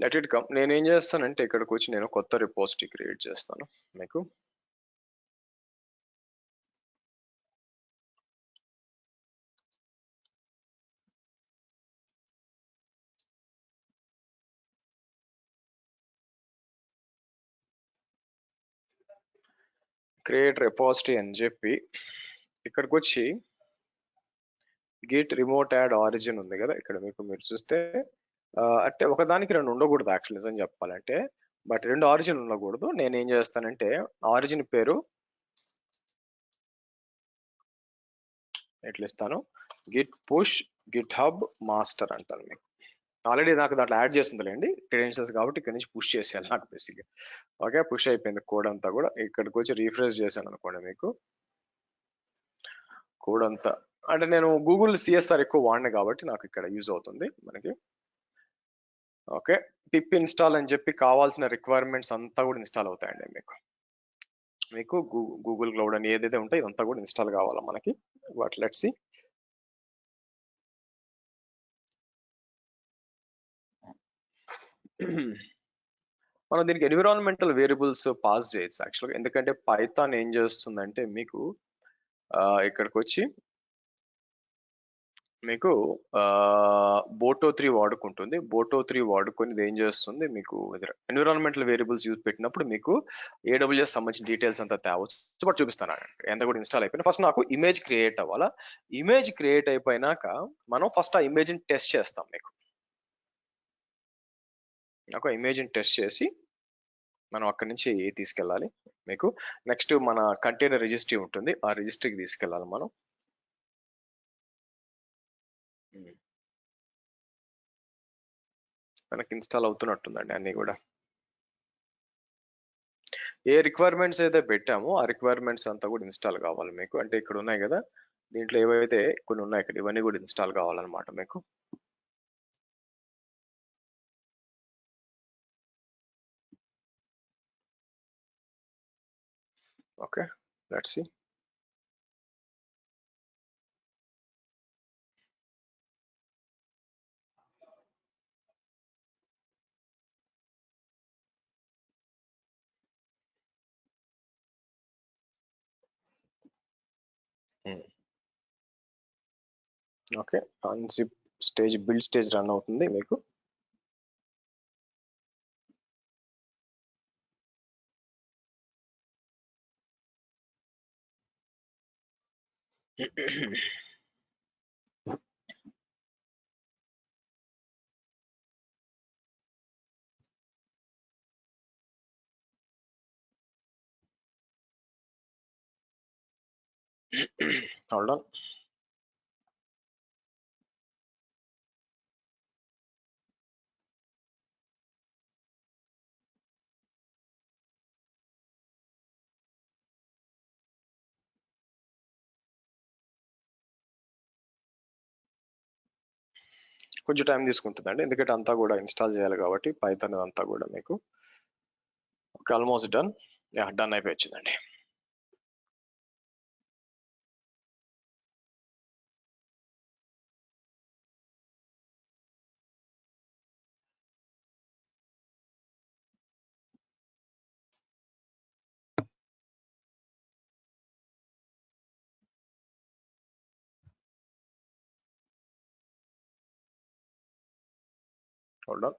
Let it come. నేను ఏం చేస్తానంటే ఇక్కడికి వచ్చి నేను కొత్త రిపోజిటరీ క్రియేట్ చేస్తాను మీకు. క్రియేట్ రిపోజిటరీ అని చెప్పి ఇక్కడికి వచ్చి గిట్ రిమోట్ యాడ్ ఆరిజిన్ ఉంది కదా ఇక్కడ మీకు, మీరు చూస్తే అంటే ఒకదానికి రెండు ఉండకూడదు యాక్చువల్ నిజం చెప్పాలంటే. బట్ రెండు ఆరిజిన్ ఉండకూడదు. నేను ఏం చేస్తానంటే ఆరిజిన్ పేరు ఎట్లా ఇస్తాను, Git push Git hub master అంటాను మీకు. ఆల్రెడీ నాకు దాంట్లో యాడ్ చేస్తుందిలేండి క్రెడెన్షియల్స్ కాబట్టి ఇక్కడ నుంచి పుష్ చేసేయాలి నాకు బేసిక్గా. ఓకే, పుష్ అయిపోయింది కోడ్ అంతా కూడా. ఇక్కడికి వచ్చి రీఫ్రెష్ చేశాను అనుకోండి, మీకు కోడ్ అంతా, అంటే నేను గూగుల్ సిఎస్ఆర్ ఎక్కువ వాడిన కాబట్టి నాకు ఇక్కడ యూజ్ అవుతుంది మనకి. ఓకే, పిప్ ఇన్స్టాల్ అని చెప్పి కావాల్సిన రిక్వైర్మెంట్స్ అంతా కూడా ఇన్స్టాల్ అవుతాయండి మీకు. మీకు గూగుల్ క్లౌడ్ అని ఏదైతే ఉంటాయో ఇదంతా కూడా ఇన్స్టాల్ కావాలా మనకి. But let's see. మనం దీనికి ఎన్విరాన్మెంటల్ వేరియబుల్స్ పాస్ చేయొచ్చు యాక్చువల్గా, ఎందుకంటే పైథాన్ ఏం చేస్తుందంటే మీకు ఇక్కడికి వచ్చి మీకు బోటో 3 వాడుకుంటుంది. బోటో 3 వాడుకొని ఇది ఏం చేస్తుంది, మీకు ఎన్విరాన్మెంటల్ వేరియబుల్స్ యూజ్ పెట్టినప్పుడు మీకు AWS సంబంధించిన డీటెయిల్స్ అంతా తేవచ్చు. బట్ చూపిస్తాను ఎంత కూడా ఇన్స్టాల్ అయిపోయినా. ఫస్ట్ నాకు ఇమేజ్ క్రియేట్ అవ్వాలా. ఇమేజ్ క్రియేట్ అయిపోయినాక మనం ఫస్ట్ ఆ ఇమేజ్ని టెస్ట్ చేస్తాం. మీకు నాకు ఇమేజ్ని టెస్ట్ చేసి మనం అక్కడి నుంచి తీసుకెళ్ళాలి. మీకు నెక్స్ట్ మన కంటైనర్ రిజిస్ట్రీ ఉంటుంది, ఆ రిజిస్ట్రీకి తీసుకెళ్ళాలి మనం. మనకి ఇన్స్టాల్ అవుతున్నట్టుందండి అన్నీ కూడా. ఏ రిక్వైర్మెంట్స్ అయితే పెట్టామో ఆ రిక్వైర్మెంట్స్ అంతా కూడా ఇన్స్టాల్ కావాలి మీకు. అంటే ఇక్కడ ఉన్నాయి కదా, దీంట్లో ఏవైతే కొన్ని ఉన్నాయి ఇక్కడ, ఇవన్నీ కూడా ఇన్స్టాల్ కావాలన్నమాట మీకు. Okay, let's see. Okay, unzip stage build stage run అవుతుంది మీకు. Hold on. కొంచెం టైం తీసుకుంటుందండి, ఎందుకంటే అంతా కూడా ఇన్స్టాల్ చేయాలి కాబట్టి పైథాన్ అంతా కూడా మీకు. Okay, almost done. డన్ అయిపోయి వచ్చిందండి. Hold on.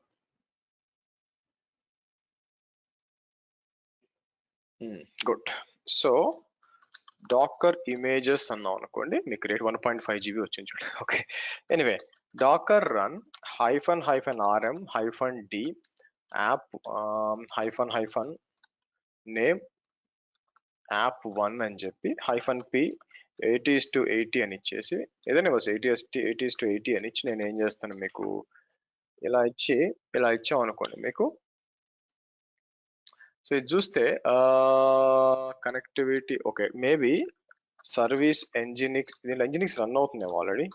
Good. So docker images అన్నాం అనుకోండి, మీకు రేట్ 1.5 GB వచ్చింది చూడండి. Okay, anyway docker run -rm -d app name app1 అని చెప్పి -p 80:80 అని ఇచ్చేసి, ఏదైనా బస్ 80:80 అని ఇచ్చి నేను ఏం చేస్తాను మీకు ఇలా ఇచ్చాం అనుకోండి మీకు. సో ఇది చూస్తే connectivity okay, maybe service Nginx, దీనిలో ఎంజినిక్స్ రన్ అవుతుందేమో ఆల్రెడీ,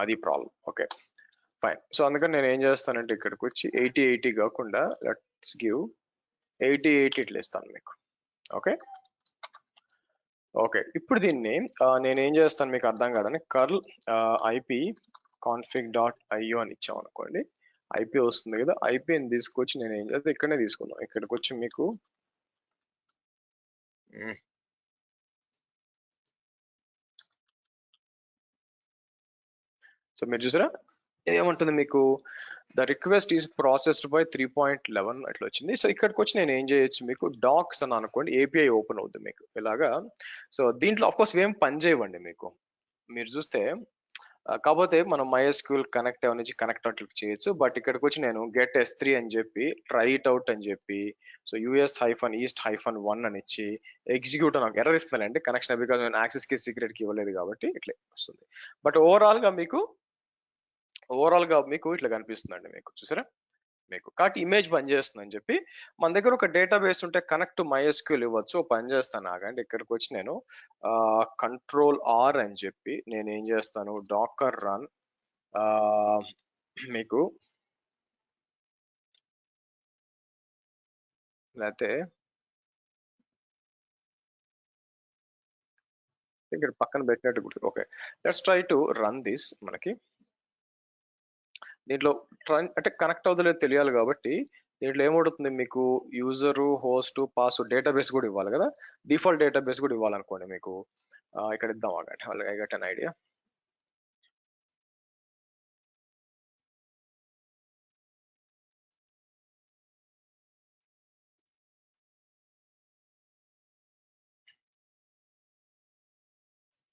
అది ప్రాబ్లం. Okay fine. సో అందుకని నేను ఏం చేస్తానంటే ఇక్కడికి వచ్చి 80:80 కాకుండా లెట్స్ గివ్ 80:80 ఇట్లా ఇస్తాను మీకు. ఓకే ఓకే, ఇప్పుడు దీన్ని నేను ఏం చేస్తాను మీకు అర్థం కాదని కర్ల్ IP config.io అని ఇచ్చాం అనుకోండి, IP వస్తుంది కదా. IPని తీసుకొచ్చి నేను ఏం చేస్తే ఇక్కడనే తీసుకుందాం. ఇక్కడికి వచ్చి మీకు సో మీరు చూసారా ఏమంటుంది మీకు, the request is processed by 3.11 అట్లా వచ్చింది. సో ఇక్కడికి వచ్చి నేను ఏం చేయొచ్చు మీకు, డాక్స్ అని అనుకోండి, API ఓపెన్ అవుతుంది మీకు ఇలాగా. సో దీంట్లో ఆఫ్ కోర్స్ ఏం పని చేయవండి మీకు. మీరు చూస్తే కాకపోతే మనం MySQL కనెక్ట్ నుంచి కనెక్ట్ అవుట్ చేయొచ్చు. బట్ ఇక్కడికి వచ్చి నేను గెట్ S3 అని చెప్పి ట్రై ఇట్ అవుట్ అని చెప్పి సో US-East-1 అని ఇచ్చి ఎగ్జిక్యూట్ అని ఎర్రర్ ఇస్తానండి కనెక్షన్ బికాజ్ నేను యాక్సెస్ కి సీక్రెట్ కి ఇవ్వలేదు కాబట్టి ఇట్లా వస్తుంది. బట్ ఓవరాల్ గా మీకు ఇట్లా కనిపిస్తుందండి మీకు చూసారా మీకు కాబట్టి ఇమేజ్ పనిచేస్తుందని చెప్పి మన దగ్గర ఒక డేటాబేస్ ఉంటే కనెక్ట్ MySQL ఇవ్వచ్చు పని చేస్తాను ఆగండి ఇక్కడికి వచ్చి నేను Ctrl+R అని చెప్పి నేను ఏం చేస్తాను డాకర్ రన్ మీకు లేకపోతే ఇక్కడ పక్కన పెట్టినట్టు గుర్తు okay let's try to run this మనకి దీంట్లో అంటే కనెక్ట్ అవుతలేదు తెలియాలి కాబట్టి దీంట్లో ఏమవుతుంది మీకు యూజర్ హోస్ట్ పాస్వర్డ్ డేటాబేస్ కూడా ఇవ్వాలి కదా డిఫాల్ట్ డేటాబేస్ కూడా ఇవ్వాలనుకోండి మీకు ఇక్కడ ఇద్దాం ఆగండి ఐ గట్ అన్ ఐడియా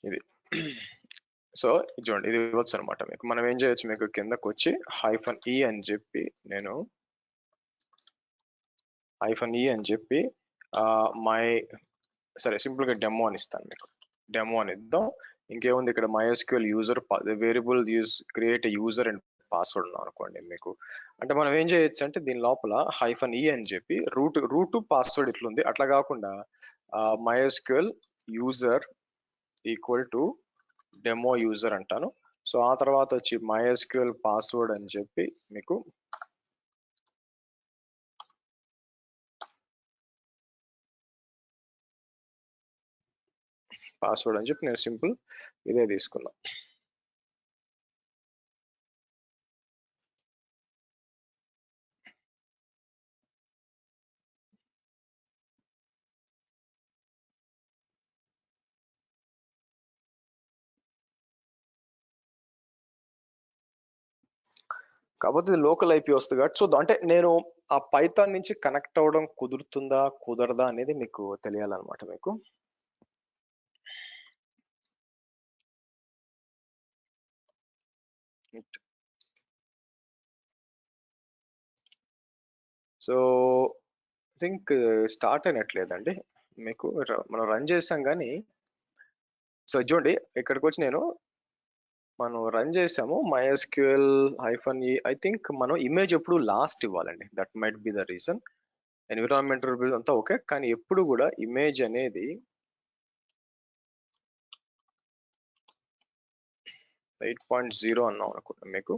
ఇది సో చూడండి ఇది ఇవ్వచ్చు అనమాట మీకు మనం ఏం చేయొచ్చు మీకు కిందకు వచ్చి -e అని చెప్పి నేను -e అని చెప్పి సరే సింపుల్ గా డెమో అని ఇస్తాను మీకు డెమో అని ఇద్దాం ఇంకేముంది ఇక్కడ MySQL user variable create user and password ఉన్నాం అనుకోండి మీకు అంటే మనం ఏం చేయొచ్చు అంటే దీని లోపల -e అని చెప్పి రూట్ పాస్వర్డ్ ఇట్లుంది అట్లా కాకుండా MySQL user equal to demo user అంటాను సో ఆ తర్వాత వచ్చి MySQL పాస్వర్డ్ అని చెప్పి మీకు పాస్వర్డ్ అని చెప్పి నేను సింపుల్ ఇదే తీసుకున్నా కాకపోతే ఇది లోకల్ ఐపీ వస్తుంది కాబట్టి సో అంటే నేను ఆ పైథాన్ నుంచి కనెక్ట్ అవ్వడం కుదురుతుందా కుదరదా అనేది మీకు తెలియాలన్నమాట మీకు సో థింక్ స్టార్ట్ అయినట్లేదండి మీకు మనం రన్ చేసాం కానీ సో చూడండి ఇక్కడికి వచ్చి మనం రన్ చేసాము MySQL -e ఐ థింక్ మనం ఇమేజ్ ఎప్పుడు లాస్ట్ ఇవ్వాలండి that might be the reason environmental అంతా ఓకే కానీ ఎప్పుడు కూడా ఇమేజ్ అనేది 8.0 అన్నాం అనుకుంటా మీకు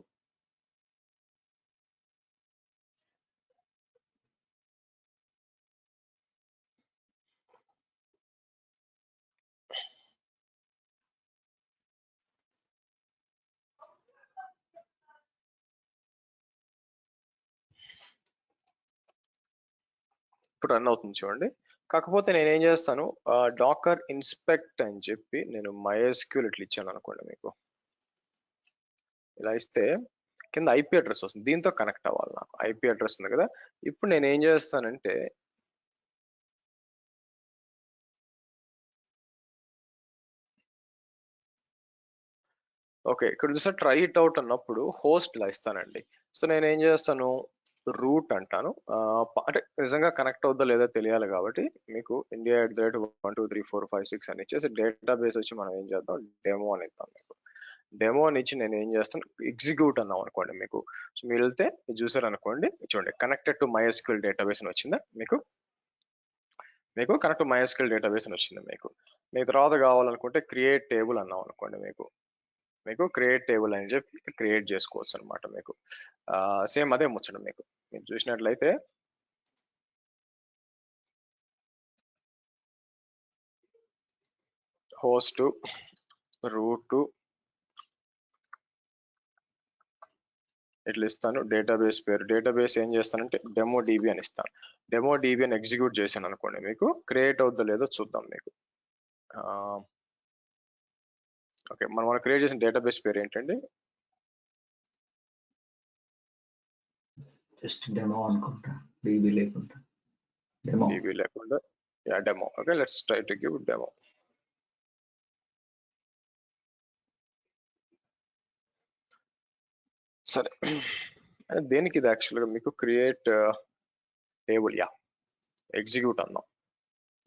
ఇప్పుడు రన్ అవుతుంది చూడండి కాకపోతే నేను ఏం చేస్తాను డాకర్ ఇన్స్పెక్ట్ అని చెప్పి నేను MySQL ఇట్లా ఇచ్చాను అనుకోండి మీకు ఇలా ఇస్తే కింద ఐపీ అడ్రస్ వస్తుంది దీంతో కనెక్ట్ అవ్వాలి నాకు ఐపీ అడ్రస్ ఉంది కదా ఇప్పుడు నేను ఏం చేస్తానంటే ఓకే ఇక్కడ చూసా ట్రై ఇట్ అవుట్ అన్నప్పుడు హోస్ట్ ఇలా ఇస్తానండి సో నేను ఏం చేస్తాను రూట్ అంటాను అంటే నిజంగా కనెక్ట్ అవుద్దా లేదా తెలియాలి కాబట్టి మీకు India@12345 అని ఇచ్చేసి డేటాబేస్ వచ్చి మనం ఏం చేద్దాం డెమో అని ఇద్దాం మీకు డెమో అని ఇచ్చి నేను ఏం చేస్తాను ఎగ్జిక్యూట్ అన్నాం అనుకోండి మీకు సో మీరు వెళ్తే చూసారు అనుకోండి చూడండి కనెక్టెడ్ టు MySQL డేటాబేస్ అని వచ్చిందా మీకు కనెక్ట్ టు MySQL డేటాబేస్ అని వచ్చింది మీకు తర్వాత కావాలనుకుంటే క్రియేట్ టేబుల్ అన్నాం అనుకోండి మీకు క్రియేట్ టేబుల్ అని చెప్పి క్రియేట్ చేసుకోవచ్చు అనమాట మీకు సేమ్ అదే ముచ్చడం మీకు మీరు చూసినట్లయితే హోస్ట్ రూట్ ఇట్లా ఇస్తాను డేటాబేస్ పేరు డేటాబేస్ ఏం చేస్తానంటే డెమో DB అని ఇస్తాను డెమో DB అని ఎగ్జిక్యూట్ చేశాను అనుకోండి మీకు క్రియేట్ అవుద్దో లేదో చూద్దాం మీకు ఓకే మనం క్రియేట్ చేసిన డేటాబేస్ పేరు ఏంటండి జస్ట్ డెమో అనుకుంటా DB లేకుండా demo okay let's try to give demo సరే దేనికి ఇది యాక్చువల్గా మీకు క్రియేట్ టేబుల్ ఎగ్జిక్యూట్ అన్నాం.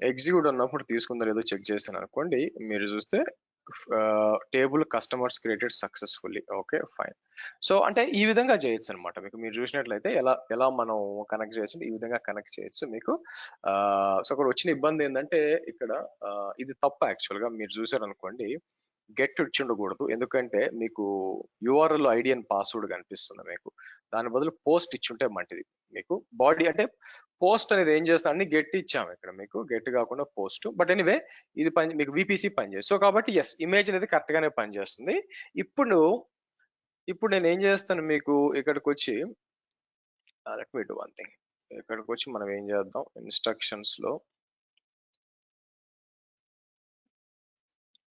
ఎగ్జిక్యూట్ అన్నప్పుడు తీసుకుందో లేదో చెక్ చేశాను అనుకోండి, మీరు చూస్తే table customers created successfully. Okay fine. So అంటే ఈ విధంగా చేయొచ్చు అనమాట. మీకు మీరు చూసినట్లయితే ఎలా మనం కనెక్ట్ చేసి ఈ విధంగా కనెక్ట్ చేయొచ్చు మీకు. సో అక్కడ వచ్చిన ఇబ్బంది ఏంటంటే ఇక్కడ ఇది తప్ప యాక్చువల్గా మీరు చూసారు అనుకోండి, గెట్ ఇచ్చి ఉండకూడదు. ఎందుకంటే మీకు యూఆర్ఎల్ ఐడి అండ్ పాస్వర్డ్ కనిపిస్తుంది మీకు, దాని బదులు పోస్ట్ ఇచ్చుంటే మంచిది. మీకు బాడీ అంటే పోస్ట్ అనేది ఏం చేస్తా అన్ని గెట్ ఇచ్చాము ఇక్కడ, మీకు గెట్ కాకుండా పోస్ట్. బట్ ఎనీవే ఇది మీకు విపిసి పనిచేస్తుంది. సో కాబట్టి ఎస్, ఇమేజ్ అనేది కరెక్ట్ గానే పనిచేస్తుంది. ఇప్పుడు నేను ఏం చేస్తాను, మీకు ఇక్కడికి వచ్చి let me do one thing. ఇక్కడికి వచ్చి మనం ఏం చేద్దాం, ఇన్స్ట్రక్షన్స్ లో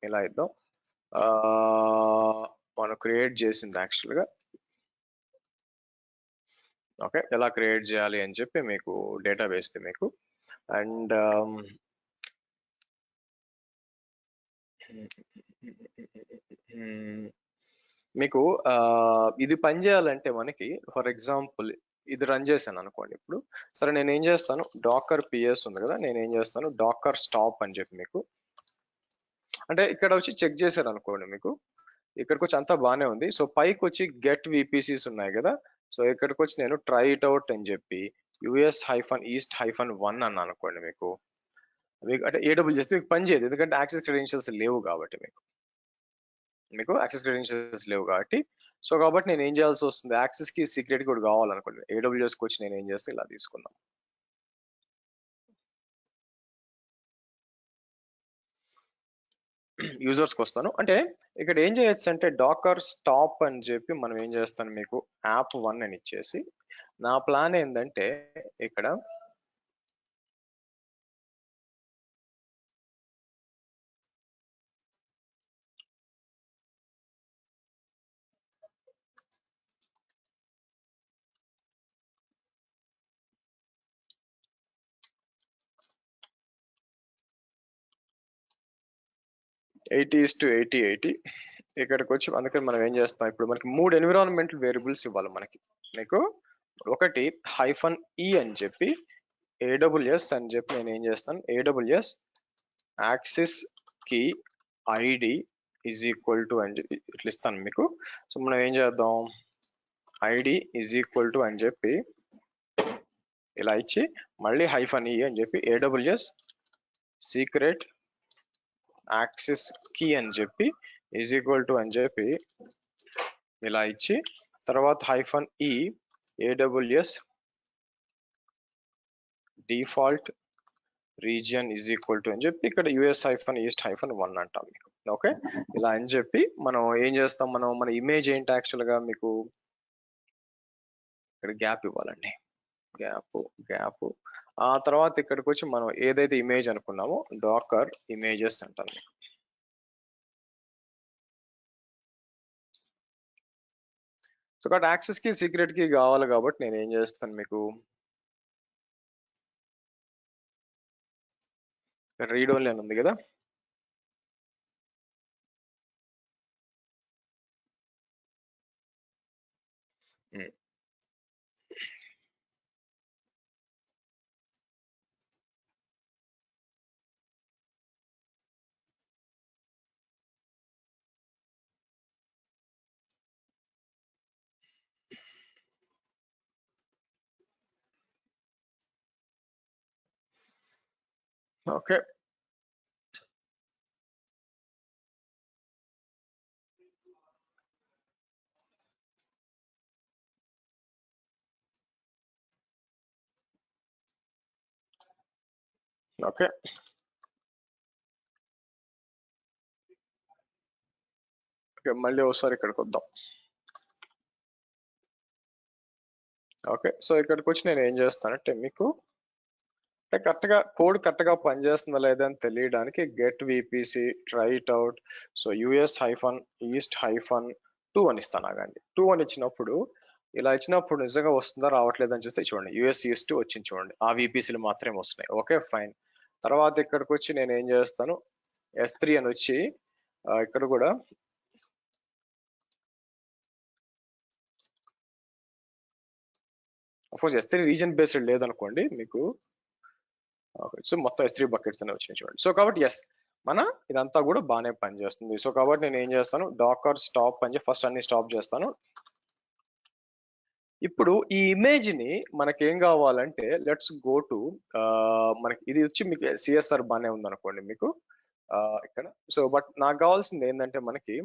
ఇలా ఇద్దాం. మనం క్రియేట్ చేసింది యాక్చువల్గా ఓకే, ఎలా క్రియేట్ చేయాలి అని చెప్పి మీకు డేటాబేస్ మీకు. అండ్ మీకు ఇది పని చేయాలంటే మనకి ఫర్ ఎగ్జాంపుల్ ఇది రన్ చేశాను అనుకోండి ఇప్పుడు. సరే నేను ఏం చేస్తాను, డాకర్ పిఎస్ ఉంది కదా, నేను ఏం చేస్తాను డాకర్ స్టాప్ అని చెప్పి మీకు, అంటే ఇక్కడ వచ్చి చెక్ చేశారు అనుకోండి, మీకు ఇక్కడికి వచ్చి అంతా బాగానే ఉంది. సో పైకి వచ్చి గెట్ విపిసిస్ ఉన్నాయి కదా, సో ఇక్కడికి వచ్చి నేను ట్రై ఇట్ అవుట్ అని చెప్పి US-East-1 అన్నాను అనుకోండి, మీకు అంటే AWS మీకు పని చేయదు, ఎందుకంటే యాక్సెస్ క్రెడెన్షియల్స్ లేవు కాబట్టి, మీకు యాక్సెస్ క్రెడెన్షియల్స్ లేవు కాబట్టి. సో కాబట్టి నేను ఏం చేయాల్సి వస్తుంది, యాక్సెస్ కి సీక్రెట్ కూడా కావాలనుకోండి, AWS కి వచ్చి నేను ఏం చేస్తే ఇలా తీసుకుందాం. యూజర్స్కి వస్తాను. అంటే ఇక్కడ ఏం చేయొచ్చు అంటే డాకర్ స్టాప్ అని చెప్పి మనం ఏం చేస్తాను, మీకు app1 అని ఇచ్చేసి, నా ప్లాన్ ఏంటంటే ఇక్కడ (80:80:80) ఇక్కడికి వచ్చి అందుకని మనం ఏం చేస్తాం, ఇప్పుడు మనకి 3 ఎన్విరాన్మెంటల్ వేరియబుల్స్ ఇవ్వాలి మనకి. మీకు ఒకటి -e అని చెప్పి AWS అని చెప్పి నేను ఏం చేస్తాను, AWS access key ID is equal to అని చెప్పి ఇట్లా ఇస్తాను మీకు. సో మనం ఏం చేద్దాం, ఐడి ఈజ్ ఈక్వల్ టు అని చెప్పి ఇలా ఇచ్చి మళ్ళీ -e అని చెప్పి AWS సీక్రెట్ యాక్సెస్ కీ అని చెప్పి ఈజ్ ఈక్వల్ టు అని చెప్పి ఇలా ఇచ్చి తర్వాత -e AWS default region is equal to అని చెప్పి ఇక్కడ US-East-1 అంటాం మీకు. ఓకే ఇలా అని చెప్పి మనం ఏం చేస్తాం, మన ఇమేజ్ ఏంటి యాక్చువల్గా మీకు ఇక్కడ గ్యాప్ ఇవ్వాలండి, గ్యాప్. ఆ తర్వాత ఇక్కడికి వచ్చి మనం ఏదైతే ఇమేజ్ అనుకున్నామో డాకర్ ఇమేజెస్ అంటాం మీకు. సో కాబట్టి యాక్సెస్ కి సీక్రెట్ కి కావాలి కాబట్టి నేను ఏం చేస్తాను, మీకు రీడ్ ఓన్లీ అని ఉంది కదా, ఓకే ఓకే మళ్ళీ ఒకసారి ఇక్కడికి వద్దాం. ఓకే సో ఇక్కడికి వచ్చి నేను ఏం చేస్తానంటే మీకు అంటే కరెక్ట్గా కోడ్ కరెక్ట్గా పనిచేస్తుందా లేదా అని తెలియడానికి get VPC try it out. So US-East-2 అని ఇస్తాను ఆగండి. 2 అని ఇచ్చినప్పుడు ఇలా ఇచ్చినప్పుడు నిజంగా వస్తుందా రావట్లేదు అని చూస్తే చూడండి US-East వచ్చింది చూడండి, ఆ విపిసిలు మాత్రమే వస్తున్నాయి. Okay fine. తర్వాత ఇక్కడికి వచ్చి నేను ఏం చేస్తాను, S3 అని వచ్చి ఇక్కడ కూడా కోర్స్ S3 రీజన్ బేస్డ్ లేదనుకోండి మీకు. సో మొత్తం S3 బకెట్స్ అనే వచ్చినాయి చూడండి. సో కాబట్టి ఎస్ మన ఇదంతా కూడా బాగానే పనిచేస్తుంది. సో కాబట్టి నేను ఏం చేస్తాను, డాకర్ స్టాప్ అని చెప్పి ఫస్ట్ అన్ని స్టాప్ చేస్తాను. ఇప్పుడు ఈ ఇమేజ్ ని మనకేం కావాలంటే లెట్స్ గో టు మనకి ఇది వచ్చి మీకు సిఎస్ఆర్ బాగానే ఉంది అనుకోండి మీకు ఇక్కడ. సో బట్ నాకు కావాల్సింది ఏంటంటే మనకి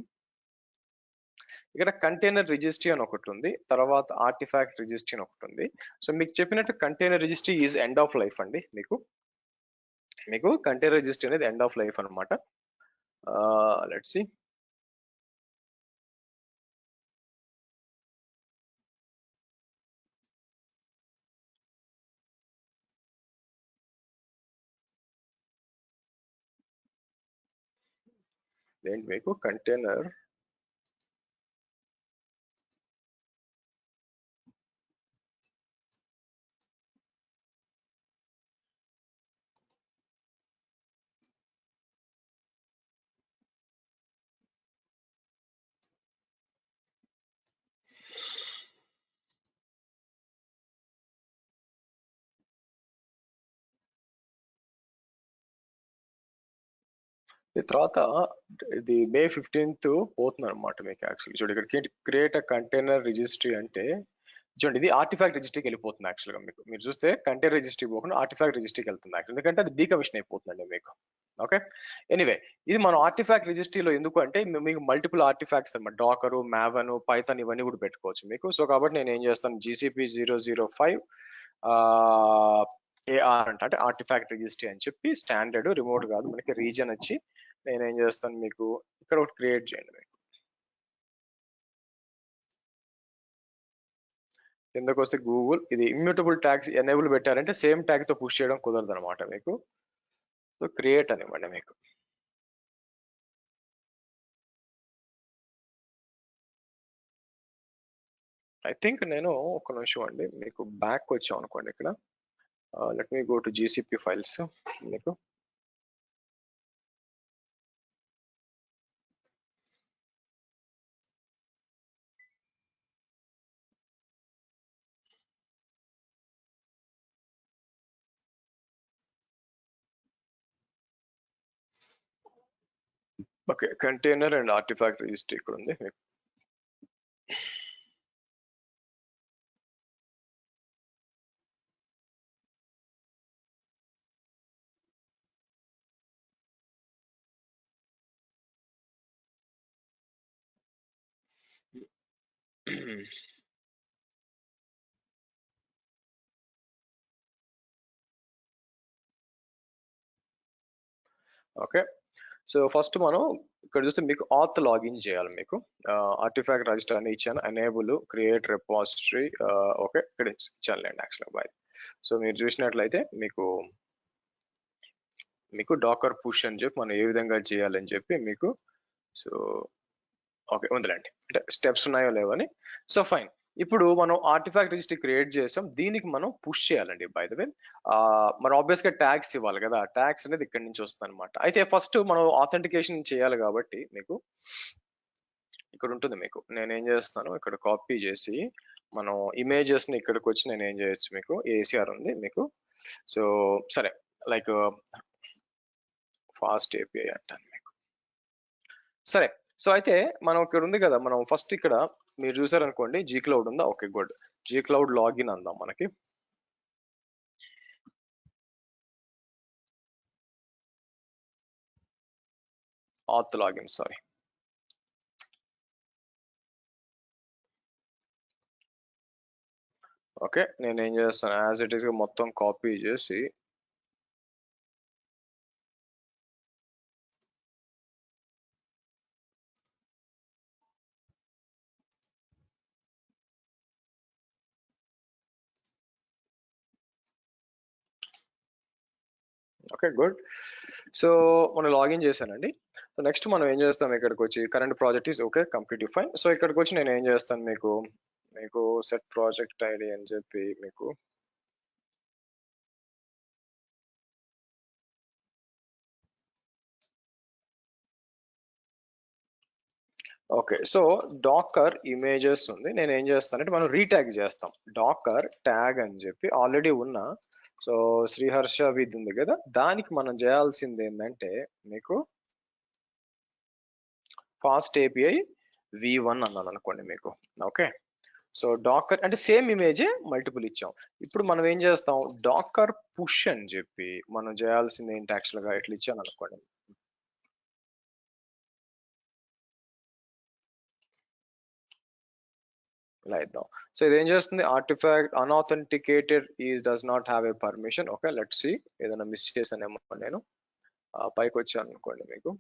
ఇక్కడ కంటైనర్ రిజిస్ట్రీ అని ఒకటి ఉంది, తర్వాత ఆర్టిఫాక్ట్ రిజిస్ట్రీ అని ఒకటి ఉంది. సో మీకు చెప్పినట్టు container registry is end of life అండి. మీకు కంటైనర్ రిజిస్ట్రీ అనేది ఎండ్ ఆఫ్ లైఫ్ అనమాట. Let's see. ఏంటి మీకు కంటైనర్ తర్వాత ఇది May 15th పోతుంది అనమాట మీకు. యాక్చువల్లీ చూడండి ఇక్కడ క్రియేట్ అ కంటైనర్ రిజిస్ట్రీ అంటే చూడండి ఇది ఆర్టిఫాక్ట్ రిజిస్ట్రీకి వెళ్ళిపోతుంది యాక్చువల్గా మీకు. మీరు చూస్తే కంటైనర్ రిజిస్ట్రీ పోకుండా ఆర్టిఫాక్ట్ రిజిస్ట్రీకి వెళ్తుంది యాక్చువల్, ఎందుకంటే అది డీకమిషన్ అయిపోతుందండి మీకు. ఓకే, ఎనీవే ఇది మనం ఆర్టిఫాక్ట్ రిజిస్ట్రీలో ఎందుకు అంటే మీకు మల్టిపుల్ ఆర్టిఫాక్ట్స్ అనమాట, డాకర్, మావన్, పైథాన్ ఇవన్నీ కూడా పెట్టుకోవచ్చు మీకు. సో కాబట్టి నేను ఏం చేస్తాను, GCP 005 AR అంటే ఆర్టిఫాక్ట్ రిజిస్ట్రీ అని చెప్పి స్టాండర్డ్ రిమోట్ కాదు మనకి రీజన్ వచ్చి నేనేం చేస్తాను మీకు ఇక్కడ ఒకటి క్రియేట్ చేయండి మీకు. కిందకు వస్తే గూగుల్ ఇది ఇమ్యూటబుల్ ట్యాగ్స్ ఎనేబుల్ పెట్టారంటే సేమ్ ట్యాగ్ తో పుష్ చేయడం కుదరదు అనమాట మీకు. సో క్రియేట్ అనివ్వండి మీకు. ఐ థింక్ నేను ఒక నిమిషం అండి మీకు బ్యాక్ వచ్చాం అనుకోండి ఇక్కడ. Let me go to GCP files మీకు. Okay, container and artifact registry ఇక్కడ ఉంది మీకు. ఓకే, సో ఫస్ట్ మనం ఇక్కడ చూస్తే మీకు ఆత్ లాగిన్ చేయాలి మీకు. ఆర్టిఫాక్ట్ రిజిస్టర్ అని ఇచ్చాను, ఎనేబుల్ క్రియేట్ రిపాజిటరీ. ఓకే, ఇక్కడ ఇచ్చానులేండి యాక్చువల్గా బాయ్. సో మీరు చూసినట్లయితే మీకు డాకర్ పుష్ అని చెప్పి మనం ఏ విధంగా చేయాలని చెప్పి మీకు. సో ఓకే ఉందిలేండి, అంటే స్టెప్స్ ఉన్నాయో లేవని. సో ఫైన్, ఇప్పుడు మనం ఆర్టిఫాక్ట్ రిజిస్ట్రీ క్రియేట్ చేసాం, దీనికి మనం పుష్ చేయాలండి బై ద వే. మరి ఆబ్వియస్ గా ట్యాగ్స్ ఇవ్వాలి కదా, ట్యాగ్స్ అనేది ఇక్కడ నుంచి వస్తుంది అనమాట. అయితే ఫస్ట్ మనం ఆథెంటికేషన్ చేయాలి కాబట్టి మీకు ఇక్కడ ఉంటుంది మీకు. నేను ఏం చేస్తాను ఇక్కడ కాపీ చేసి మనం ఇమేజెస్ ని ఇక్కడికి వచ్చి నేను ఏం చేయొచ్చు మీకు, ACR ఉంది మీకు. సో సరే, లైక్ ఫాస్ట్ API అంటాను మీకు. సరే, సో అయితే మనం ఇక్కడ ఉంది కదా, మనం ఫస్ట్ ఇక్కడ మీరు చూసారనుకోండి Gcloud ఉందా. ఓకే గుడ్, Gcloud లాగిన్ అందాం మనకి. ఆత్ లాగిన్ సారీ. ఓకే, నేను ఏం చేస్తాను యాజ్ ఇట్ ఈస్ గా మొత్తం కాపీ చేసి ఓకే గుడ్. సో మనం లాగిన్ చేశానండి. సో నెక్స్ట్ మనం ఏం చేస్తాం ఇక్కడికి వచ్చి current project is okay complete fine. So ఇక్కడికి వచ్చి నేను ఏం చేస్తాను మీకు సెట్ ప్రాజెక్ట్ ఐడి అని చెప్పి మీకు ఓకే. సో, డాకర్ ఇమేజెస్ ఉంది. నేనేం చేస్తానంటే మనం రీట్యాగ్ చేస్తాం. డాకర్ ట్యాగ్ అని చెప్పి ఆల్రెడీ ఉన్న సో, శ్రీహర్ష విద్ ఉంది కదా! దానికి మనం చేయాల్సిందేందంటే మీకు ఫాస్ట్ ఏపీఐ V1 అన్నాననుకోండి మీకు. ఓకే. సో, డాకర్ అంటే సేమ్ ఇమేజే మల్టిపుల్ ఇచ్చాం. ఇప్పుడు మనం ఏం చేస్తాం డాకర్ పుష్ అని చెప్పి మనం చేయాల్సింది ఏంటి యాక్చువల్‌గా ఇట్లా ఇచ్చాననుకోండి. ఇలా ఇద్దాం. సో, ఇదేం చేస్తుంది artifact unauthenticated does not have a permission. Okay. Let's see ఏదైనా మిస్ చేశానేమో నేను. పైకొచ్చాననుకోండి మీకు.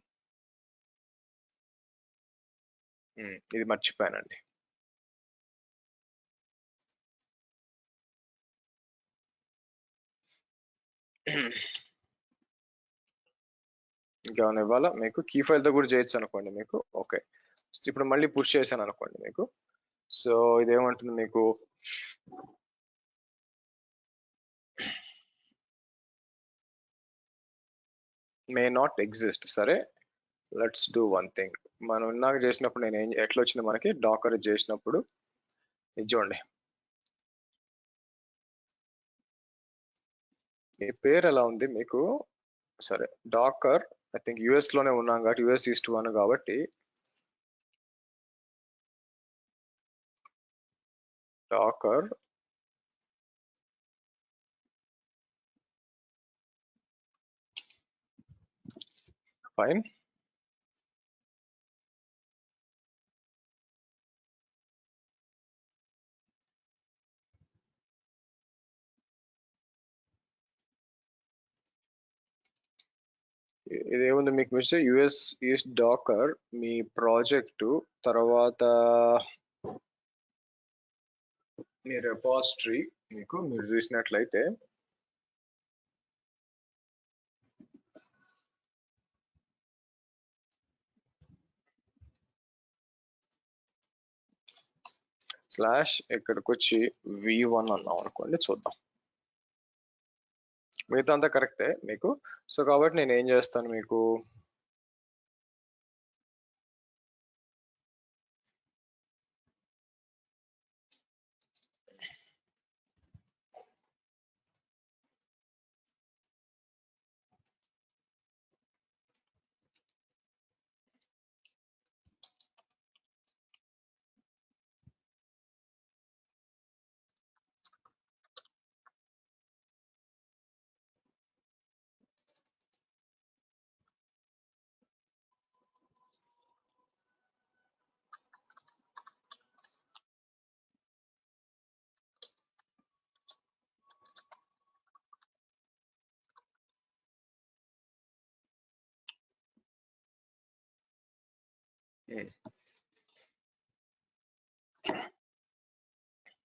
ఇది మర్చిపోయానండి. ఇంకేమైనా ఇవ్వాలా? మీకు కీ ఫైల్‌తో కూడా చేయొచ్చు అనుకోండి మీకు. ఓకే. ఇప్పుడు మళ్ళీ పుష్ చేశాననుకోండి మీకు. సో, ఇదేమంటుంది మీకు మే నాట్ ఎగ్జిస్ట్. సరే. Let's do one thing. మనం ఇందాక చేసినప్పుడు ఎట్లొచ్చింది మనకి డాకర్ చేసినప్పుడు ఇది చూడండి. ఈ పేరు ఎలా ఉంది మీకు? సరే. డాకర్ ఐ థింక్ యూఎస్ లోనే ఉన్నాం కాబట్టి యూఎస్ ఈస్ట్ 1 కాబట్టి డాకర్ ఫైన్. ఇదేముంది మీకు మిస్ యుఎస్ ఈస్ట్ డాకర్ మీ ప్రాజెక్టు తర్వాత మీ రెపాజిటరీ మీకు మీరు చూసినట్లయితే స్లాష్ ఇక్కడికి వచ్చి V1 అన్నాం అనుకోండి చూద్దాం. మిగతా అంతా కరెక్టే మీకు. సో కాబట్టి నేను ఏం చేస్తాను మీకు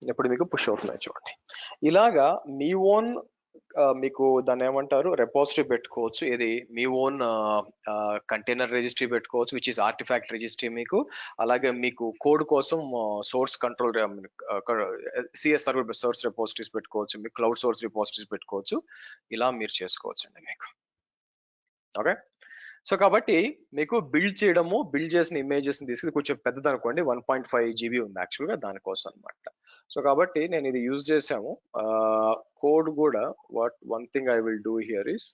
ఇప్పుడు మీకు పుష్ అవుతున్నాయి చూడండి. ఇలాగా మీ ఓన్ మీకు దాన్ని ఏమంటారు రెపోజిటరీ పెట్టుకోవచ్చు. ఇది మీ ఓన్ కంటైనర్ రిజిస్ట్రీ పెట్టుకోవచ్చు విచ్ ఇస్ ఆర్టిఫాక్ట్ రిజిస్ట్రీ మీకు. అలాగే మీకు కోడ్ కోసం source control CS server source repositories పెట్టుకోవచ్చు. మీకు క్లౌడ్ సోర్స్ రిపోజిటరీస్ పెట్టుకోవచ్చు. ఇలా మీరు చేసుకోవచ్చు అండి మీకు. ఓకే. సో కాబట్టి మీకు బిల్డ్ చేసిన ఇమేజెస్ తీసుకుని కొంచెం పెద్దది అనుకోండి 1.5 GB ఉంది యాక్చువల్గా దానికోసం అనమాట. సో కాబట్టి నేను ఇది యూజ్ చేసాము. కోడ్ కూడా one thing I will do here is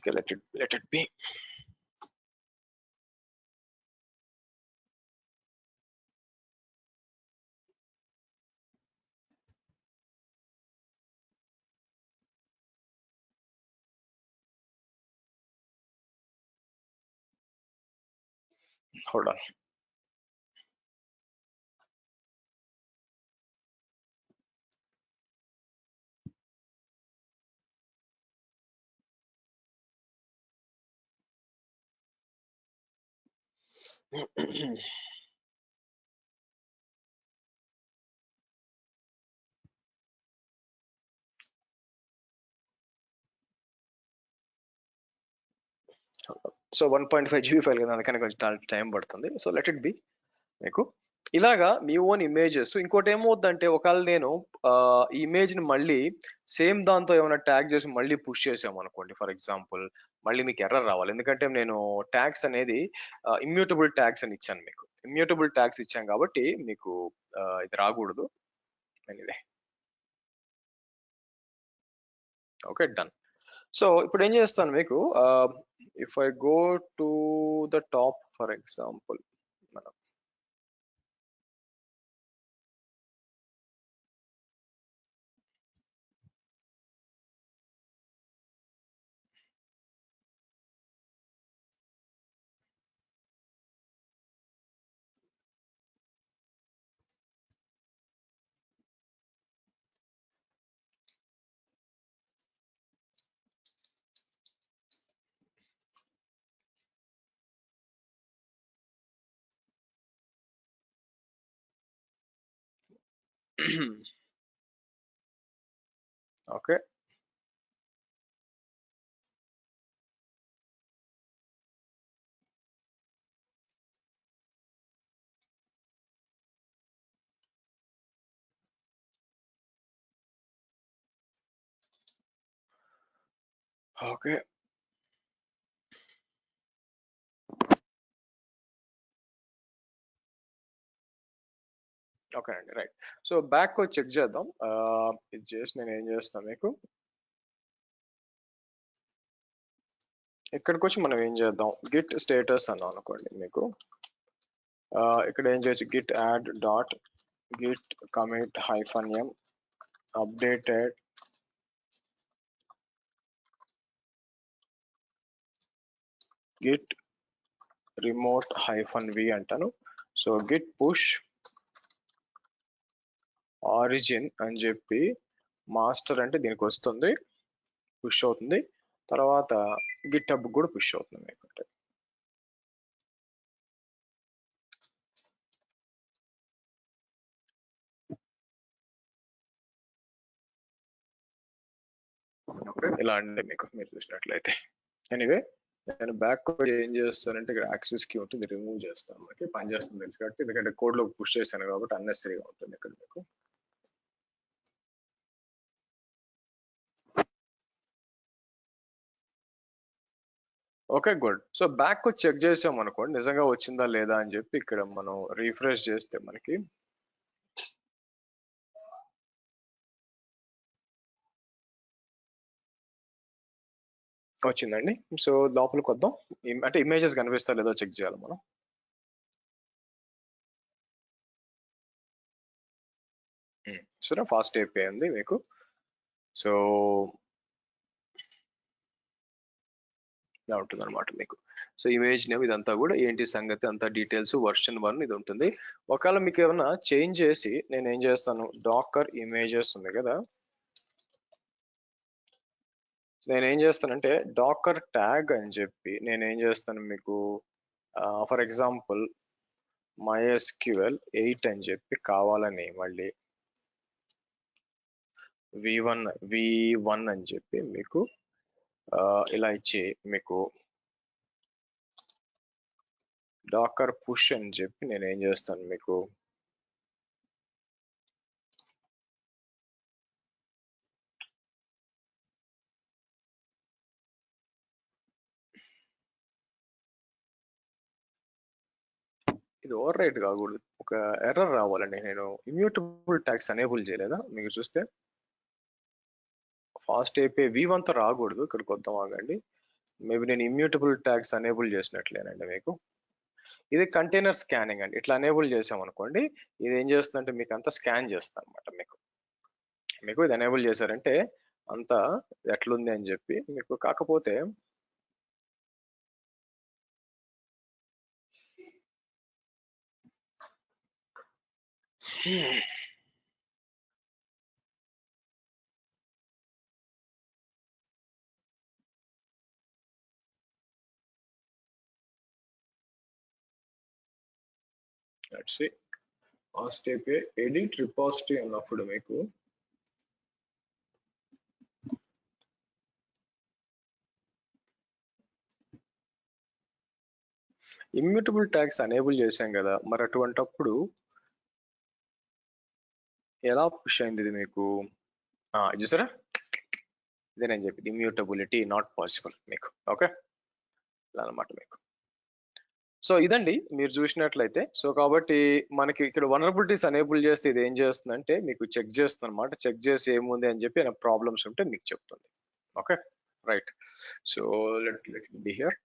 okay, let it be. Hold on. So 1.5 GB file కదా, అందుకని కొంచెం టైం పడుతుంది. So let it be. మీకు ఇలాగా మీ ఓన్ ఇమేజెస్. ఇంకోటి ఏమవుద్దంటే, ఒకవేళ నేను ఈ ఇమేజ్ ని మళ్ళీ సేమ్ దాంతో ఏమైనా ట్యాగ్ చేసి మళ్ళీ పుష్ చేసామనుకోండి, ఫర్ ఎగ్జాంపుల్, మళ్ళీ మీకు ఎర్రర్ రావాలి. ఎందుకంటే నేను ట్యాగ్స్ అనేది ఇమ్యూటబుల్ ట్యాగ్స్ అని ఇచ్చాను. మీకు ఇమ్యూటబుల్ ట్యాగ్స్ ఇచ్చాను కాబట్టి మీకు ఇది రాకూడదు. Anyway, okay, done. సో ఇప్పుడు ఏం చేస్తాను మీకు, if I go to the top for example, మనం ఓకే, ఓకే, ఓకే అండి, రైట్. సో బ్యాక్ వచ్చి చెక్ చేద్దాం. ఇది చేసి నేను ఏం చేస్తాను మీకు, ఇక్కడికి వచ్చి మనం ఏం చేద్దాం, గిట్ స్టేటస్ అన్నాం అనుకోండి మీకు. ఇక్కడ ఏం చేయొచ్చు, Git add dot Git commit -m updated Git remote -v అంటాను. సో గిట్ పుష్ ఆరిజిన్ అని చెప్పి, మాస్టర్ అంటే దీనికి వస్తుంది, పుష్ అవుతుంది. తర్వాత గిట్ హబ్ కూడా పుష్ అవుతుంది మీకు. ఓకే, ఇలా అండి మీకు మీరు చూసినట్లయితే. ఎనీవే, నేను బ్యాక్ ఏం చేస్తానంటే, ఇక్కడ యాక్సెస్ కి ఉంటుంది, రిమూవ్ చేస్తాను. మనకి పని చేస్తుంది తెలుసు కాబట్టి, ఎందుకంటే కోడ్ లో పుష్ చేశాను కాబట్టి అన్నెసరీగా ఉంటుంది ఇక్కడ మీకు. Okay, good. So back check చేసాం అనుకోండి, నిజంగా వచ్చిందా లేదా అని చెప్పి ఇక్కడ మనం రీఫ్రెష్ చేస్తే మనకి వచ్చిందండి. సో లోపలికి వద్దాం, అంటే ఇమేజెస్ కనిపిస్తా లేదో చెక్ చేయాలి మనం. సరే, ఫాస్ట్ అయిపోయింది మీకు. సో ఇలా ఉంటుంది అనమాట మీకు. సో ఇమేజ్ నేమ్ ఇదంతా కూడా ఏంటి సంగతి, అంతా డీటెయిల్స్, వర్షన్ 1 ఇది ఉంటుంది. ఒకవేళ మీకు ఏమైనా చేంజ్ చేసి నేను ఏం చేస్తాను, డాకర్ ఇమేజెస్ ఉంది కదా, నేను ఏం చేస్తానంటే డాకర్ ట్యాగ్ అని చెప్పి నేను ఏం చేస్తాను మీకు, ఫర్ ఎగ్జాంపుల్ MySQL 8 అని చెప్పి కావాలని మళ్ళీ v1 అని చెప్పి మీకు ఇలా ఇచ్చి, మీకు డాకర్ పుష్ అని చెప్పి నేను ఏం చేస్తాను మీకు, ఇది ఓవర్ రైట్ కాకూడదు, ఒక ఎర్రర్ రావాలండి. నేను ఇమ్యూటబుల్ ట్యాగ్స్ ఎనేబుల్ చేయలేదా, మీకు చూస్తే ఫాస్ట్ అయిపోయి v1 తో రాకూడదు. ఇక్కడికి వద్దాం, ఆగండి. మేబీ నేను ఇమ్యూటబుల్ ట్యాగ్స్ ఎనేబుల్ చేసినట్లేనండి మీకు. ఇది కంటైనర్ స్కానింగ్ అండి. ఇట్లా ఎనేబుల్ చేసాం అనుకోండి, ఇది ఏం చేస్తుందంటే మీకు అంతా స్కాన్ చేస్తాను అనమాట. మీకు ఇది ఎనేబుల్ చేశారంటే అంతా ఎట్లుంది అని చెప్పి మీకు. కాకపోతే ఫాస్ట్ అయిపోయి ఎడిట్ రిపాజిటరీ అన్నప్పుడు మీకు ఇమ్యూటబుల్ ట్యాగ్స్ అనేబుల్ చేశాం కదా, మరి అటువంటప్పుడు ఎలా పుష్ అయింది ఇది మీకు? చూసారా, ఇదే నేను చెప్పింది, ఇమ్యూటబిలిటీ నాట్ పాసిబుల్ మీకు. ఓకే, ఇలా అనమాట మీకు. సో ఇదండి మీరు చూసినట్లయితే. సో కాబట్టి మనకి ఇక్కడ వనరబిలిటీస్ అనేబుల్ చేస్తే ఇది ఏం చేస్తుందంటే మీకు చెక్ చేస్తుంది అనమాట. చెక్ చేసి ఏముంది అని చెప్పి ఏమైనా ప్రాబ్లమ్స్ ఉంటే మీకు చెప్తుంది. Okay, right. So let be here.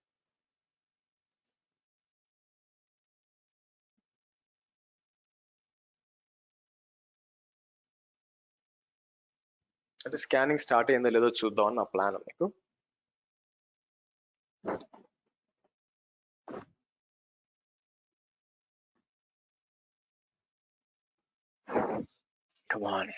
అంటే స్కానింగ్ స్టార్ట్ అయిందో లేదో చూద్దాం అని నా ప్లాన్ మీకు. Come on.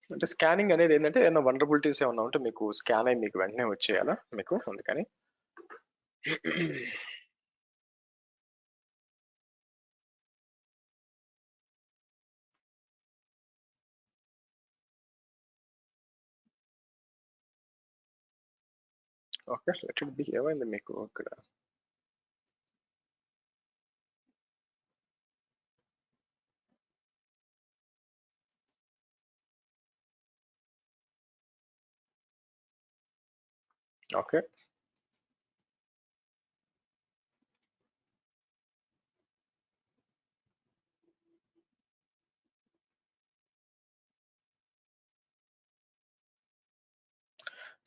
అంటే స్కానింగ్ అనేది ఏంటంటే ఏమైనా వనరబిలిటీస్ ఏమన్నా ఉంటే మీకు స్కాన్ అయ్యి మీకు వెంటనే వచ్చేయాలా మీకు, అందుకని. Okay, let it be. ఏమైంది మీకు ఇక్కడ? ఓకే,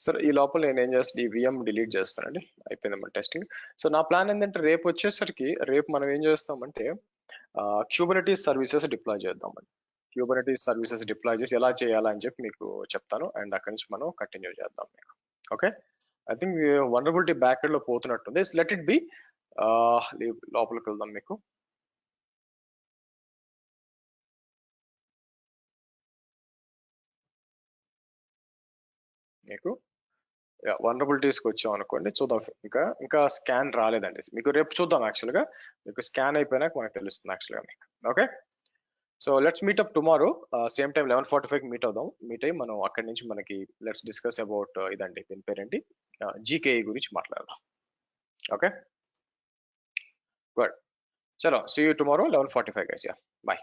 సరే ఈ లోపల నేను ఏం చేస్తాను, ఈ విఎం డిలీట్ చేస్తానండి. అయిపోయిందమ్మా టెస్టింగ్. సో నా ప్లాన్ ఏంటంటే రేపు వచ్చేసరికి, రేపు మనం ఏం చేస్తామంటే క్యూబర్నెటీస్ సర్వీసెస్ డిప్లాయ్ చేద్దామండి. క్యూబర్నెటీస్ సర్వీసెస్ డిప్లాయ్ చేసి ఎలా చేయాలని చెప్పి మీకు చెప్తాను, అండ్ అక్కడి నుంచి మనం కంటిన్యూ చేద్దాం మీకు. Okay, I think vulnerability back end లో పోతున్నట్టుంది. Let it be. లోపలికి వెళ్దాం మీకు. మీకు వనరబిలిటీస్కి వచ్చాం అనుకోండి, చూద్దాం. ఇంకా స్కాన్ రాలేదండి మీకు. రేపు చూద్దాం యాక్చువల్గా, మీకు స్కాన్ అయిపోయినాక మనకు తెలుస్తుంది యాక్చువల్గా మీకు. Okay, so let's meet up tomorrow same time 11:45 meet అవుదాం. మీట్ అయ్యి మనం అక్కడి నుంచి మనకి లెట్స్ డిస్కస్ అబౌట్ ఇదండి, దీని పేరేంటి, జీకేఈ గురించి మాట్లాడదాం. Okay, good. చలో, see you tomorrow 11:45 guys. Yeah, bye.